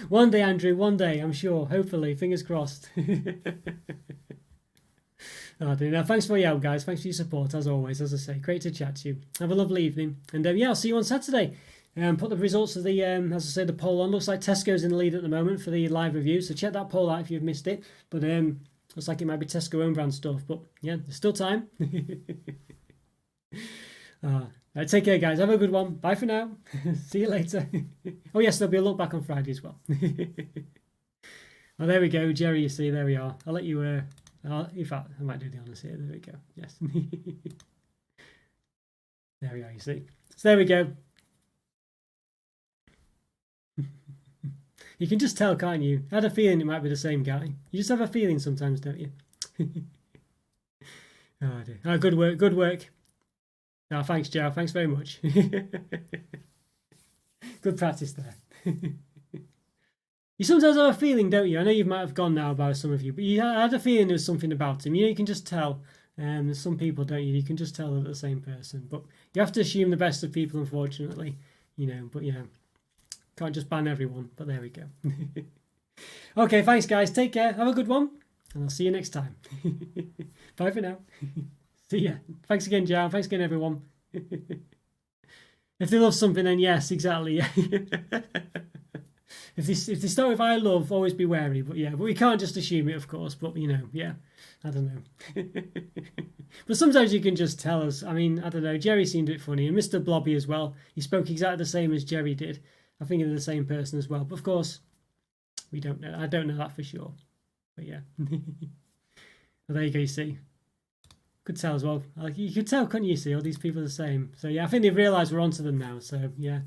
One day, Andrew. One day, I'm sure. Hopefully. Fingers crossed. Oh, dear. Thanks for your help, guys. Thanks for your support, as always. As I say, great to chat to you. Have a lovely evening. And yeah, I'll see you on Saturday. Put the results of the, as I say, the poll on. Looks like Tesco's in the lead at the moment for the live review, so check that poll out if you've missed it. But looks like it might be Tesco own brand stuff, but yeah, there's still time. Right, take care, guys. Have a good one. Bye for now. See you later. Oh yes, there'll be a look back on Friday as well. Oh, there we go, Jerry. You see, there we are. I'll let you. In fact, I might do the honours here. There we go. Yes. There we are. You see. So there we go. You can just tell, can't you? I had a feeling it might be the same guy. You just have a feeling sometimes, don't you? Oh, dear. Oh, good work, good work. Oh, thanks, Joe. Thanks very much. Good practice there. You sometimes have a feeling, don't you? I know you might have gone now about some of you, but I had a feeling there was something about him. You can just tell. Some people, don't you? You can just tell they're the same person. But you have to assume the best of people, unfortunately. But yeah. Can't just ban everyone, but there we go. Okay, thanks guys. Take care. Have a good one. And I'll see you next time. Bye for now. See ya. Thanks again, Jan. Thanks again, everyone. If they love something, then yes, exactly. If they start with I love, always be wary. But yeah, but we can't just assume it, of course. But yeah, I don't know. But sometimes you can just tell us. I mean, I don't know. Jerry seemed a bit funny, and Mr. Blobby as well. He spoke exactly the same as Jerry did. I think they're the same person as well. But of course, we don't know. I don't know that for sure. But yeah. Well, there you go, you see. Could tell as well. Like, you could tell, couldn't you, see? All these people are the same. So yeah, I think they've realised we're onto them now. So yeah.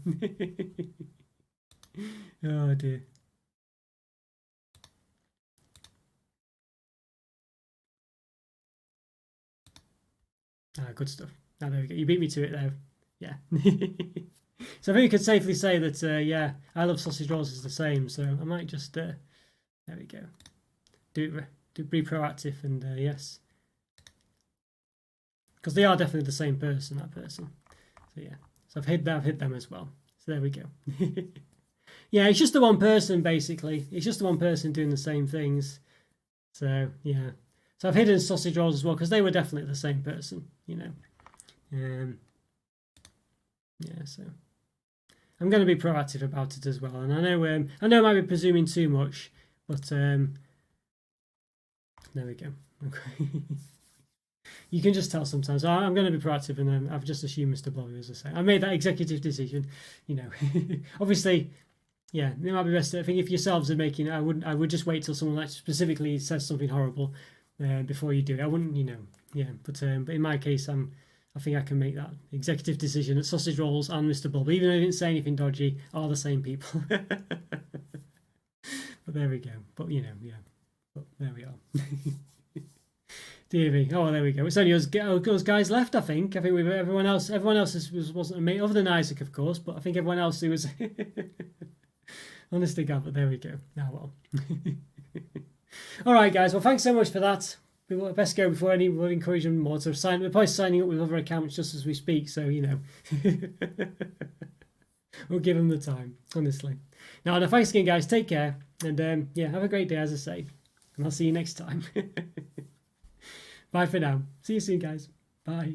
Oh dear. Good stuff. There we go. You beat me to it there. Yeah. So I think we could safely say that, yeah, I love sausage rolls is the same. So I might just, there we go, be proactive and yes, because they are definitely the same person, that person. So yeah, so I've hit them as well. So there we go. Yeah, it's just the one person basically. It's just the one person doing the same things. So yeah, so I've hidden sausage rolls as well because they were definitely the same person. Yeah, so. I'm going to be proactive about it as well, and I know I might be presuming too much, but there we go. Okay. You can just tell sometimes. I'm going to be proactive, and I've just assumed Mr. Blobby, as I say. I made that executive decision, Obviously, yeah, it might be best. I think if yourselves are making it, I would just wait till someone like specifically says something horrible before you do it. I wouldn't, yeah. But in my case, I think I can make that executive decision that sausage rolls and Mr. Bob, even though I didn't say anything dodgy, are the same people. But there we go. But you know, yeah. But there we are. Dear me. Oh, well, there we go. It's only us guys left, I think. I think we've everyone else wasn't a mate, other than Isaac, of course, but I think everyone else who was honestly God, but there we go. Now well. All right, guys. Well, thanks so much for that. We will best go before we'll encourage them more to we're probably signing up with other accounts just as we speak, so you know. We'll give them the time, honestly. Now, thanks again, guys. Take care. And yeah, have a great day, as I say. And I'll see you next time. Bye for now. See you soon, guys. Bye.